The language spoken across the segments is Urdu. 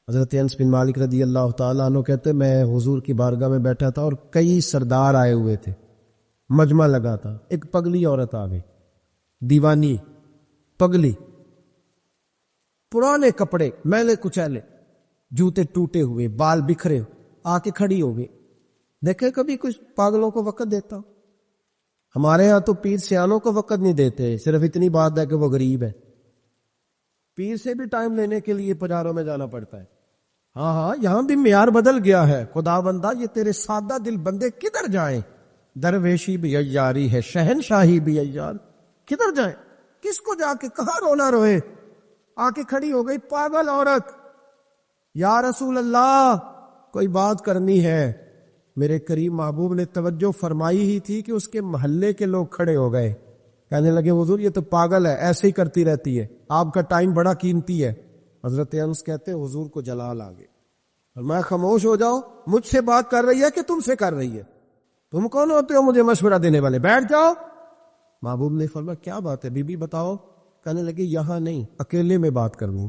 حضرت انس بن مالک رضی اللہ تعالیٰ عنہ کہتے میں حضور کی بارگاہ میں بیٹھا تھا اور کئی سردار آئے ہوئے تھے، مجمع لگا تھا، ایک پگلی عورت آ گئی، دیوانی پگلی، پرانے کپڑے میلے کچیلے، جوتے ٹوٹے ہوئے، بال بکھرے، آ کے کھڑی ہو گئی۔ دیکھے کبھی کچھ پاگلوں کو وقت دیتا؟ ہمارے ہاں تو پیر سیانوں کو وقت نہیں دیتے، صرف اتنی بات ہے کہ وہ غریب ہے، پیر سے بھی ٹائم لینے کے لیے بازاروں میں جانا پڑتا ہے۔ ہاں یہاں بھی معیار بدل گیا ہے، خدا بندہ یہ تیرے سادہ دل بندے کدھر جائیں؟ درویشی بھی عیاری ہے، شہنشاہی بھی عیار، کدھر جائیں؟ کس کو جا کے کہاں رونا روئے؟ آ کے کھڑی ہو گئی پاگل عورت، یا رسول اللہ کوئی بات کرنی ہے۔ میرے کریم محبوب نے توجہ فرمائی ہی تھی کہ اس کے محلے کے لوگ کھڑے ہو گئے، کہنے لگے حضور یہ تو پاگل ہے، ایسے ہی کرتی رہتی ہے، آپ کا ٹائم بڑا قیمتی ہے۔ حضرت انس کہتے حضور کو جلال آ گئے، فرمایا خاموش ہو جاؤ، مجھ سے بات کر رہی ہے کہ تم سے کر رہی ہے؟ تم کون ہوتے ہو مجھے مشورہ دینے والے؟ بیٹھ جاؤ۔ محبوب نے فرمایا کیا بات ہے بی بی بتاؤ؟ کہنے لگے یہاں نہیں، اکیلے میں بات کروں۔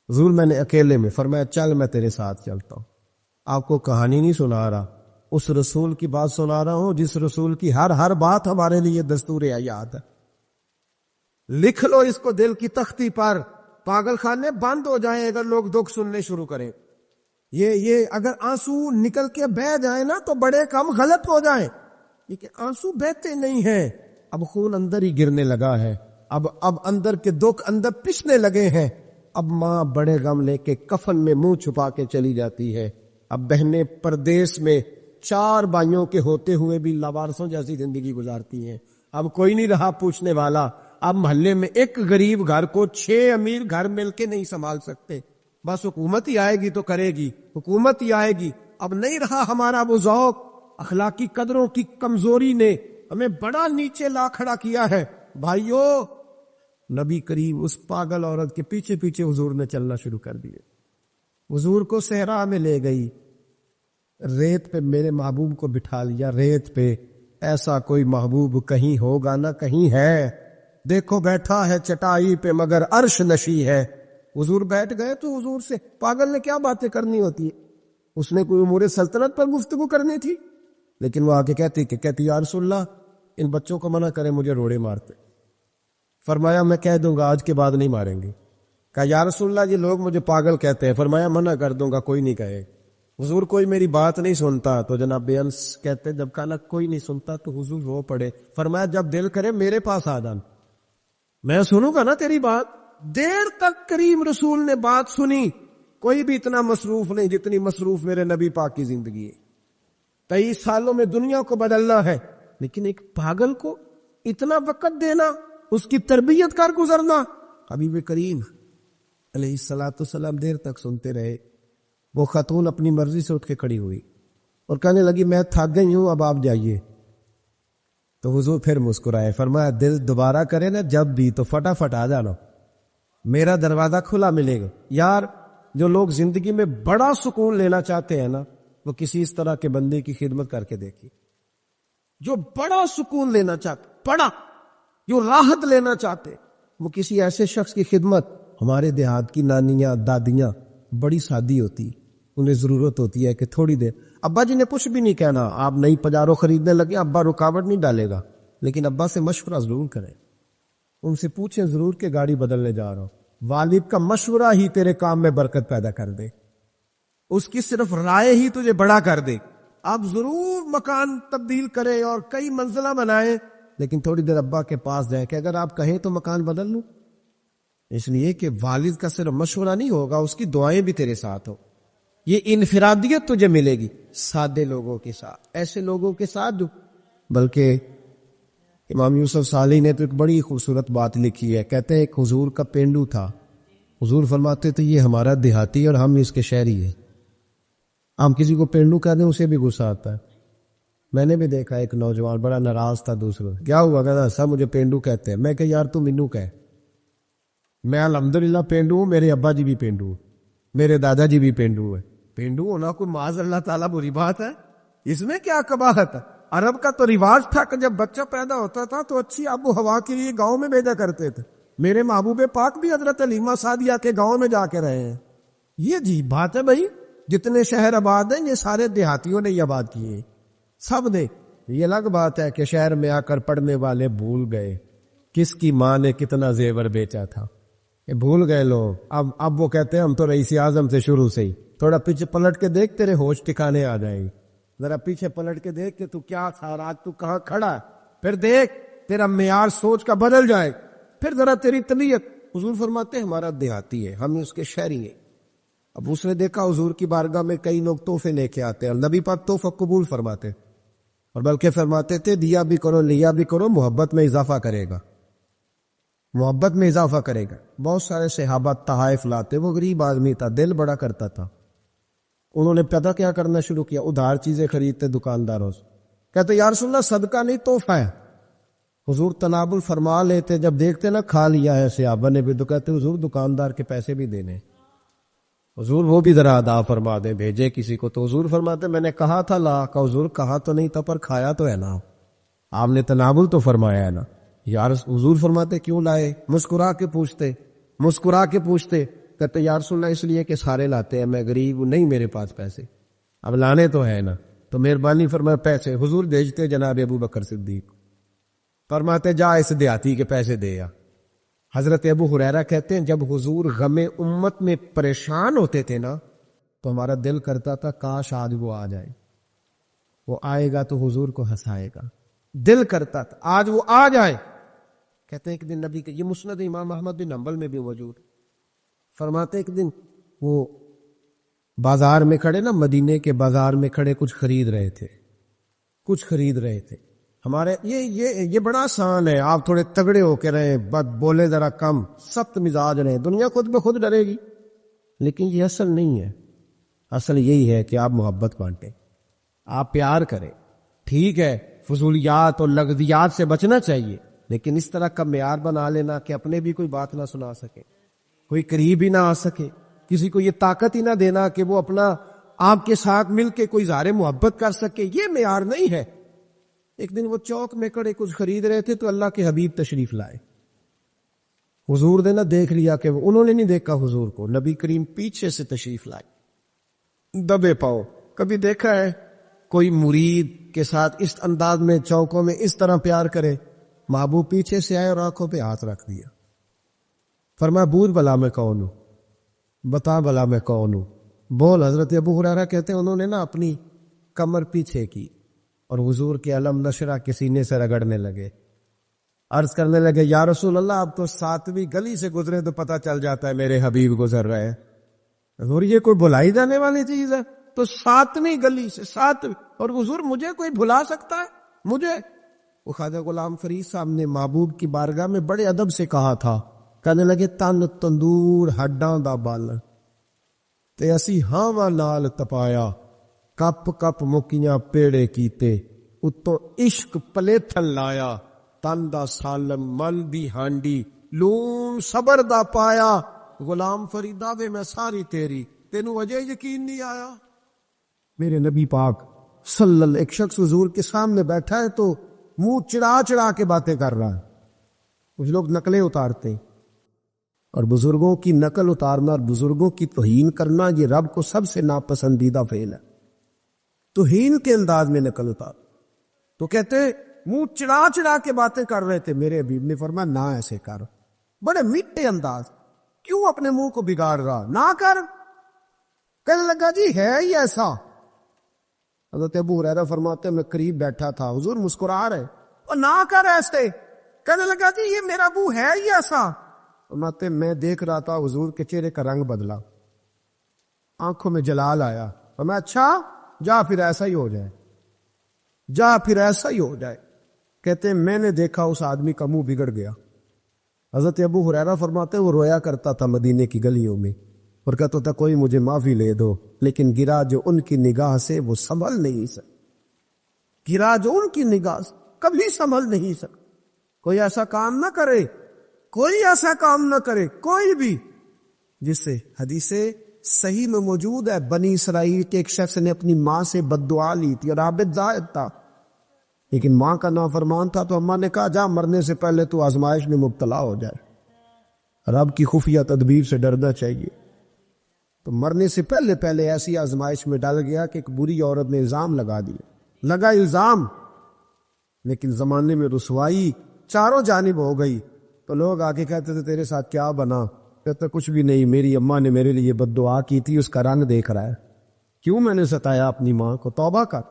حضور میں نے اکیلے میں، فرمایا چل میں تیرے ساتھ چلتا ہوں، آپ کو کہانی نہیں سنا رہا، اس رسول کی بات سنا رہا ہوں جس رسول کی ہر بات ہمارے لیے دستور حیات ہے۔ لکھ لو اس کو دل کی تختی پر، پاگل خانے بند ہو جائیں اگر لوگ دکھ سننے شروع کریں۔ یہ اگر آنسو نکل کے بہہ جائیں نا تو بڑے کم غلط ہو جائیں، لیکن آنسو بہتے نہیں ہیں، اب خون اندر ہی گرنے لگا ہے، اب اندر کے دکھ اندر پسنے لگے ہیں۔ اب ماں بڑے غم لے کے کفن میں منہ چھپا کے چلی جاتی ہے، اب بہنیں پردیس میں 4 بھائیوں کے ہوتے ہوئے بھی لاوارثوں جیسی زندگی گزارتی ہیں، اب کوئی نہیں رہا پوچھنے والا، اب محلے میں ایک غریب گھر کو 6 امیر گھر مل کے نہیں سنبھال سکتے، بس حکومت ہی آئے گی تو کرے گی، حکومت ہی آئے گی۔ اب نہیں رہا ہمارا وہ ذوق، اخلاقی قدروں کی کمزوری نے ہمیں بڑا نیچے لا کھڑا کیا ہے۔ بھائیو، نبی کریم اس پاگل عورت کے پیچھے پیچھے حضور نے چلنا شروع کر دیے، حضور کو صحرا میں لے گئی، ریت پہ میرے محبوب کو بٹھا لیا، ریت پہ، ایسا کوئی محبوب کہیں ہوگا نہ کہیں ہے، دیکھو بیٹھا ہے چٹائی پہ مگر عرش نشی ہے۔ حضور بیٹھ گئے تو حضور سے پاگل نے کیا باتیں کرنی ہوتی ہے؟ اس نے کوئی امور سلطنت پر گفتگو کرنی تھی، لیکن وہ آگے کہتی یا رسول اللہ ان بچوں کو منع کریں، مجھے روڑے مارتے۔ فرمایا میں کہہ دوں گا آج کے بعد نہیں ماریں گے۔ کہا یا رسول اللہ یہ لوگ مجھے پاگل کہتے ہیں۔ فرمایا منع کر دوں گا، کوئی نہیں کہے۔ حضور کوئی میری بات نہیں سنتا، تو جناب انس کہتے جب کہا کوئی نہیں سنتا تو حضور رو پڑے۔ فرمایا جب دل کرے میرے پاس آ جانا، میں سنوں گا نا تیری بات۔ دیر تک کریم رسول نے بات سنی، کوئی بھی اتنا مصروف نہیں جتنی مصروف میرے نبی پاک کی زندگی ہے۔ 23 سالوں میں دنیا کو بدلنا ہے، لیکن ایک پاگل کو اتنا وقت دینا، اس کی تربیت کر گزرنا۔ حبیب کریم علیہ الصلوۃ والسلام دیر تک سنتے رہے۔ وہ خاتون اپنی مرضی سے اٹھ کے کھڑی ہوئی اور کہنے لگی میں تھک گئی ہوں، اب آپ جائیے۔ تو حضور پھر مسکرائے، فرمایا دل دوبارہ کرے نا جب بھی تو فٹافٹ آ جانا، میرا دروازہ کھلا ملے گا۔ یار جو لوگ زندگی میں بڑا سکون لینا چاہتے ہیں نا، وہ کسی اس طرح کے بندے کی خدمت کر کے دیکھیے۔ جو بڑا سکون لینا چاہتے، بڑا جو راحت لینا چاہتے، وہ کسی ایسے شخص کی خدمت۔ ہمارے دیہات کی نانیاں دادیاں بڑی سادی ہوتی، انہیں ضرورت ہوتی ہے کہ تھوڑی دیر، ابا جی نے کچھ بھی نہیں کہنا، آپ نئی پجارو خریدنے لگے ابا رکاوٹ نہیں ڈالے گا، لیکن ابا سے مشورہ ضرور کریں، ان سے پوچھیں ضرور کہ گاڑی بدلنے جا رہا ہوں۔ والد کا مشورہ ہی تیرے کام میں برکت پیدا کر دے، اس کی صرف رائے ہی تجھے بڑا کر دے۔ آپ ضرور مکان تبدیل کریں اور کئی منزلہ بنائیں، لیکن تھوڑی دیر ابا کے پاس جائیں کہ اگر آپ کہیں تو مکان بدل لوں، اس لیے کہ والد کا صرف مشورہ نہیں ہوگا، اس کی دعائیں بھی تیرے ساتھ ہو۔ یہ انفرادیت تجھے ملے گی سادے لوگوں کے ساتھ، ایسے لوگوں کے ساتھ جو، بلکہ امام یوسف صالح نے تو ایک بڑی خوبصورت بات لکھی ہے، کہتے ہیں ایک حضور کا پینڈو تھا، حضور فرماتے تھے یہ ہمارا دیہاتی اور ہم اس کے شہری ہیں۔ ہم کسی کو پینڈو کہہ دیں اسے بھی غصہ آتا ہے۔ میں نے بھی دیکھا ایک نوجوان بڑا ناراض تھا دوسروں، کیا ہوا؟ کہتا سب مجھے پینڈو کہتے ہیں۔ میں کہ یار تو مینو کہہ، میں الحمدللہ پینڈو ہوں، میرے ابا جی بھی پینڈو ہیں، میرے دادا جی بھی پینڈو ہیں۔ پینڈو ہونا کوئی معاذ اللہ تعالیٰ بری بات ہے؟ اس میں کیا قباحت ہے؟ عرب کا تو رواج تھا کہ جب بچہ پیدا ہوتا تھا تو اچھی آب و ہوا کے لیے گاؤں میں بھیجا کرتے تھے۔ میرے محبوب پاک بھی حضرت علیمہ سعدیہ کے گاؤں میں جا کے رہے ہیں۔ یہ جی بات ہے بھائی، جتنے شہر آباد ہیں یہ سارے دیہاتیوں نے یہ آباد کیے ہیں، سب نے۔ یہ الگ بات ہے کہ شہر میں آ کر پڑھنے والے بھول گئے کس کی ماں نے کتنا زیور بیچا تھا، یہ بھول گئے لوگ۔ اب وہ کہتے ہیں ہم تو رئیس اعظم سے شروع سے ہی۔ تھوڑا پیچھے پلٹ کے دیکھ، تیرے ہوش ٹھکانے آ جائیں گے۔ ذرا پیچھے پلٹ کے دیکھ کہ تو کیا تھا اور آج تو کہاں کھڑا ہے، پھر دیکھ تیرا معیار سوچ کا بدل جائے، پھر ذرا تیری طبیعت۔ حضور فرماتے ہیں ہمارا دیہاتی ہے، ہم اس کے شہری ہیں۔ اب اس نے دیکھا حضور کی بارگاہ میں کئی لوگ تحفے لے کے آتے ہیں، اور نبی پاک تحفہ قبول فرماتے، اور بلکہ فرماتے تھے دیا بھی کرو لیا بھی کرو، محبت میں اضافہ کرے گا، محبت میں اضافہ کرے گا۔ بہت سارے صحابہ تحائف لاتے، وہ غریب آدمی تھا، دل بڑا کرتا تھا۔ انہوں نے پتہ کیا کرنا شروع کیا، ادھار چیزیں خریدتے دکانداروں سے، کہتے یا رسول اللہ صدقہ نہیں تحفہ ہے۔ حضور تنابل فرما لیتے، جب دیکھتے نا کھا لیا ہے صحابہ نے بھی، تو کہتے حضور دکاندار کے پیسے بھی دینے، حضور وہ بھی ذرا ادا فرما دیں، بھیجے کسی کو۔ تو حضور فرماتے میں نے کہا تھا لا کا، حضور کہا تو نہیں تھا پر کھایا تو ہے نا، آپ نے تنابل تو فرمایا ہے نا یار۔ حضور فرماتے کیوں لائے؟ مسکرا کے پوچھتے، مسکرا کے پوچھتے، کہتے یا رسول اللہ اس لیے کہ سارے لاتے ہیں، میں غریب ہوں، نہیں میرے پاس پیسے، اب لانے تو ہے نا، تو مہربانی فرمائے پیسے۔ حضور بھیجتے جناب ابو بکر صدیق، فرماتے جا اس دیہاتی کے پیسے دے یا۔ حضرت ابو ہریرہ کہتے ہیں جب حضور غم امت میں پریشان ہوتے تھے نا، تو ہمارا دل کرتا تھا کاش آج وہ آ جائے، وہ آئے گا تو حضور کو ہنسائے گا، دل کرتا تھا آج وہ آ جائے۔ کہتے ہیں ایک دن نبی کے، یہ مسند امام احمد بن حنبل میں بھی موجود، فرماتے ایک دن وہ بازار میں کھڑے نا، مدینے کے بازار میں کھڑے کچھ خرید رہے تھے، کچھ خرید رہے تھے۔ ہمارے یہ بڑا آسان ہے، آپ تھوڑے تگڑے ہو کے رہیں، بولے ذرا کم، سخت مزاج رہیں، دنیا خود بخود ڈرے گی، لیکن یہ اصل نہیں ہے۔ اصل یہی ہے کہ آپ محبت بانٹیں، آپ پیار کریں۔ ٹھیک ہے فضولیات اور لغزیات سے بچنا چاہیے، لیکن اس طرح کا معیار بنا لینا کہ اپنے بھی کوئی بات نہ سنا سکے، کوئی قریب ہی نہ آ سکے، کسی کو یہ طاقت ہی نہ دینا کہ وہ اپنا آپ کے ساتھ مل کے کوئی اظہار محبت کر سکے، یہ معیار نہیں ہے۔ ایک دن وہ چوک میں کھڑے کچھ خرید رہے تھے تو اللہ کے حبیب تشریف لائے، حضور نے نہ دیکھ لیا کہ انہوں نے نہیں دیکھا حضور کو، نبی کریم پیچھے سے تشریف لائے دبے پاؤ۔ کبھی دیکھا ہے کوئی مرید کے ساتھ اس انداز میں چوکوں میں اس طرح پیار کرے؟ محبوب پیچھے سے آئے اور آنکھوں پہ ہاتھ رکھ دیا، فرمایا بوجھ بلا میں کون ہوں، بتا بلا میں کون ہوں، بول۔ حضرت ابو ہریرہ کہتے ہیں انہوں نے نا اپنی کمر پیچھے کی اور حضور کے علم نشرہ کے سینے سے رگڑنے لگے، عرض کرنے لگے یا رسول اللہ اب تو 7ویں گلی سے گزرے تو پتہ چل جاتا ہے میرے حبیب گزر رہے ہیں۔ حضور یہ کوئی بھلائی جانے والی چیز ہے؟ تو 7ویں گلی سے 7ویں، اور حضور مجھے کوئی بھلا سکتا ہے؟ مجھے؟ وہ خواجہ غلام فرید صاحب نے محبوب کی بارگاہ میں بڑے ادب سے کہا تھا، کہنے لگے تن تندور ہڈاں دا بال تے اسی ہاواں نال تپایا، کپ کپ مکیاں پیڑے کیتے، اتوں عشق پلیتھن لایا، تن دا سالم من دی ہانڈی لون صبر دا پایا، غلام فریدا وے میں ساری تیری، تینوں وجہ یقین نہیں آیا؟ میرے نبی پاک صلی اللہ، ایک شخص حضور کے سامنے بیٹھا ہے تو منہ چڑھا چڑھا کے باتیں کر رہا ہے، کچھ لوگ نقلیں اتارتے ہیں، اور بزرگوں کی نقل اتارنا اور بزرگوں کی توہین کرنا یہ رب کو سب سے ناپسندیدہ فعل ہے۔ توہین کے انداز میں نقل اتار، تو کہتے منہ چڑھا چڑھا کے باتیں کر رہے تھے، میرے حبیب نے فرمایا نہ ایسے کر، بڑے میٹھے انداز، کیوں اپنے منہ کو بگاڑ رہا، نہ کر۔ کہنے لگا جی ہے ہی ایسا۔ حضرت ابو ہریرہ فرماتے میں قریب بیٹھا تھا، حضور مسکرا رہے، اور نہ کر ایسے۔ کہنے لگا جی یہ میرا ابو ہے ہی ایسا۔ فرماتے میں دیکھ رہا تھا حضور کے چہرے کا رنگ بدلا، آنکھوں میں جلال آیا، اور میں اچھا جا پھر ایسا ہی ہو جائے، جا پھر ایسا ہی ہو جائے۔ کہتے ہیں میں نے دیکھا اس آدمی کا منہ بگڑ گیا۔ حضرت ابو ہریرہ فرماتے وہ رویا کرتا تھا مدینے کی گلیوں میں، اور کہتا تھا کوئی مجھے معافی لے دو، لیکن گرا جو ان کی نگاہ سے وہ سنبھل نہیں سکتا، گرا جو ان کی نگاہ سے کبھی سنبھل نہیں سکتا۔ کوئی ایسا کام نہ کرے، کوئی ایسا کام نہ کرے، کوئی بھی، جس سے حدیث صحیح میں موجود ہے، بنی اسرائیل کے ایک شخص نے اپنی ماں سے بد دعا لی تھی اور عابد زاہد تھا، لیکن ماں کا نافرمان تھا، تو اماں نے کہا جا مرنے سے پہلے تو آزمائش میں مبتلا ہو جائے۔ رب کی خفیہ تدبیر سے ڈرنا چاہیے۔ تو مرنے سے پہلے پہلے ایسی آزمائش میں ڈال گیا کہ ایک بری عورت نے الزام لگا دیا، لگا الزام، لیکن زمانے میں رسوائی چاروں جانب ہو گئی. تو لوگ آ کے کہتے تھے تیرے ساتھ کیا بنا؟ کہتا کچھ بھی نہیں، میری اماں نے میرے لیے بد دعا کی تھی، اس کا رنگ دیکھ رہا ہے. کیوں میں نے ستایا اپنی ماں کو؟ توبہ کر،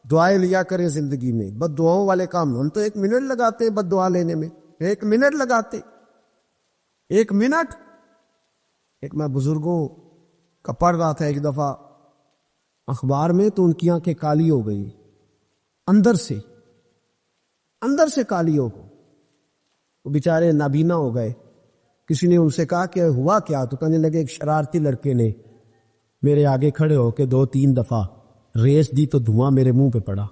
دعائیں لیا کرے زندگی میں. بد دعاؤں والے کام ہم تو 1 منٹ لگاتے ہیں بد دعا لینے میں، 1 منٹ لگاتے، 1 منٹ. ایک میں بزرگوں کا پڑھ رہا تھا ایک دفعہ اخبار میں، تو ان کی آنکھیں کالی ہو گئی، اندر سے کالی ہو گئی، وہ بیچارے نابینا ہو گئے. کسی نے ان سے کہا کہ ہوا کیا؟ تو کہنے لگے ایک شرارتی لڑکے نے میرے آگے کھڑے ہو کے 2-3 دفعہ ریس دی تو دھواں میرے منہ پہ پڑا،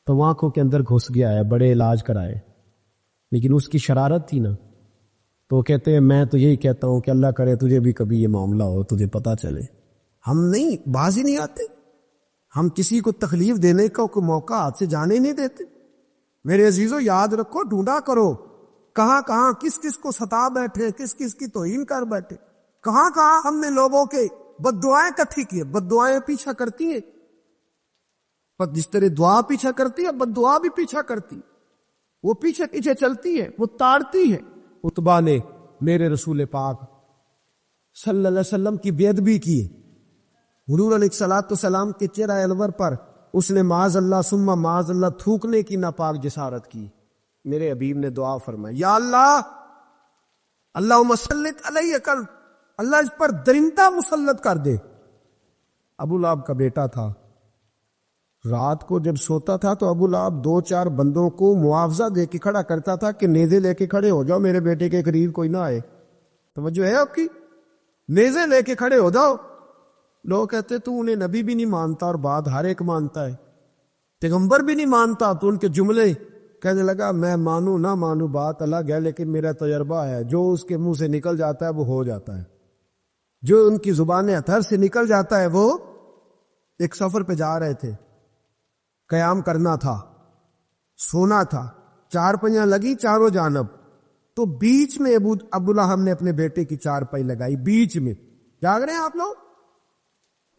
تو آنکھوں کے اندر گھس گیا ہے، بڑے علاج کرائے، لیکن اس کی شرارت تھی نا. تو کہتے ہیں میں تو یہی کہتا ہوں کہ اللہ کرے تجھے بھی کبھی یہ معاملہ ہو، تجھے پتا چلے. ہم نہیں، باز ہی نہیں آتے، ہم کسی کو تکلیف دینے کا کوئی موقع ہاتھ سے جانے نہیں دیتے. میرے عزیزو یاد رکھو، ڈھونڈا کرو کہاں کہاں کس کس کو ستا بیٹھے، کس کس کی توہین کر بیٹھے، کہاں کہاں ہم نے لوگوں کے بد دعائیں اکٹھی کی. بد دعائیں پیچھا کرتی ہیں، پر جس طرح دعا پیچھا کرتی ہے بد دعا بھی پیچھا کرتی، وہ پیچھے پیچھے چلتی ہے، وہ تاڑتی ہے. عتبہ نے میرے رسول پاک صلی اللہ علیہ وسلم کی بے ادبی کی، حضور علیہ الصلوۃ والسلام کے چہرہ انور پر اس نے معاذ اللہ ثم معاذ اللہ تھوکنے کی ناپاک جسارت کی. میرے حبیب نے دعا فرمائی، یا اللہ، اللہم سلط علیہ کل، اللہ اس پر درندہ مسلط کر دے. ابو لہب کا بیٹا تھا، رات کو جب سوتا تھا تو ابو لہب 2-4 بندوں کو معاوضہ دے کے کھڑا کرتا تھا کہ نیزے لے کے کھڑے ہو جاؤ، میرے بیٹے کے قریب کوئی نہ آئے. توجہ ہے آپ کی؟ نیزے لے کے کھڑے ہو جاؤ. لوگ کہتے تو انہیں نبی بھی نہیں مانتا اور بات ہر ایک مانتا ہے، پیغمبر بھی نہیں مانتا. تو ان کے جملے کہنے لگا میں مانوں نہ مانوں بات الگ ہے، لیکن میرا تجربہ ہے، جو اس کے منہ سے نکل جاتا ہے وہ ہو جاتا ہے، جو ان کی زبان اتھر سے نکل جاتا ہے. وہ ایک سفر پہ جا رہے تھے، قیام کرنا تھا، سونا تھا، 4 پائیاں لگی چاروں جانب. تو بیچ میں ابو لہب نے اپنے بیٹے کی 4 پائی لگائی، بیچ میں. جاگ رہے ہیں آپ لوگ؟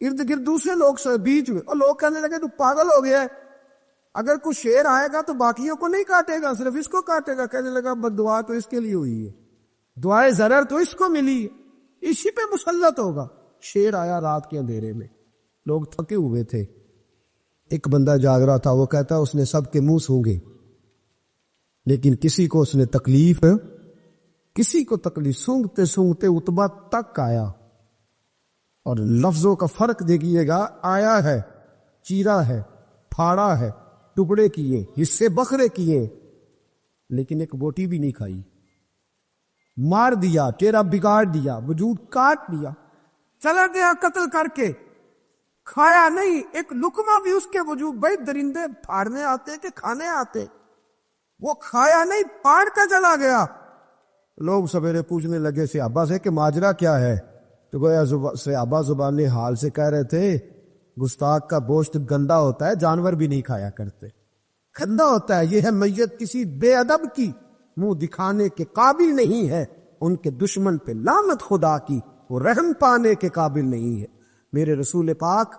ارد گرد دوسرے لوگ سوئے بیچ میں، اور لوگ کہنے لگے تو پاگل ہو گیا ہے، اگر کوئی شیر آئے گا تو باقیوں کو نہیں کاٹے گا، صرف اس کو کاٹے گا. کہنے لگا بد دعا تو اس کے لیے ہوئی ہے، دعائے ضرر تو اس کو ملی ہے، اسی پہ مسلط ہوگا. شیر آیا رات کے اندھیرے میں، لوگ تھکے ہوئے تھے، ایک بندہ جاگ رہا تھا. وہ کہتا اس نے سب کے منہ سونگے، لیکن کسی کو اس نے تکلیف، کسی کو تکلیف. سونگتے سونگتے عتبہ تک آیا، اور لفظوں کا فرق دیکھیے گا، آیا ہے، چیرا ہے، پھاڑا ہے، ٹکڑے کیے، حصے بکھرے کیے، لیکن ایک بوٹی بھی نہیں کھائی. مار دیا، چہرہ بگاڑ دیا، وجود کاٹ دیا، چلا گیا قتل کر کے، کھایا نہیں ایک لقمہ بھی اس کے وجود. بھائی درندے پھاڑنے آتے کہ کھانے آتے؟ وہ کھایا نہیں، پھاڑ کا چلا گیا. لوگ سویرے پوچھنے لگے صحابہ سے کہ ماجرا کیا ہے؟ تو گویا صحابہ زبان حال سے کہہ رہے تھے گستاخ کا گوشت گندا ہوتا ہے، جانور بھی نہیں کھایا کرتے، گندا ہوتا ہے. یہ ہے میت کسی بے ادب کی، منہ دکھانے کے قابل نہیں ہے، ان کے دشمن پہ لعنت خدا کی، وہ رحم پانے کے قابل نہیں ہے. میرے رسول پاک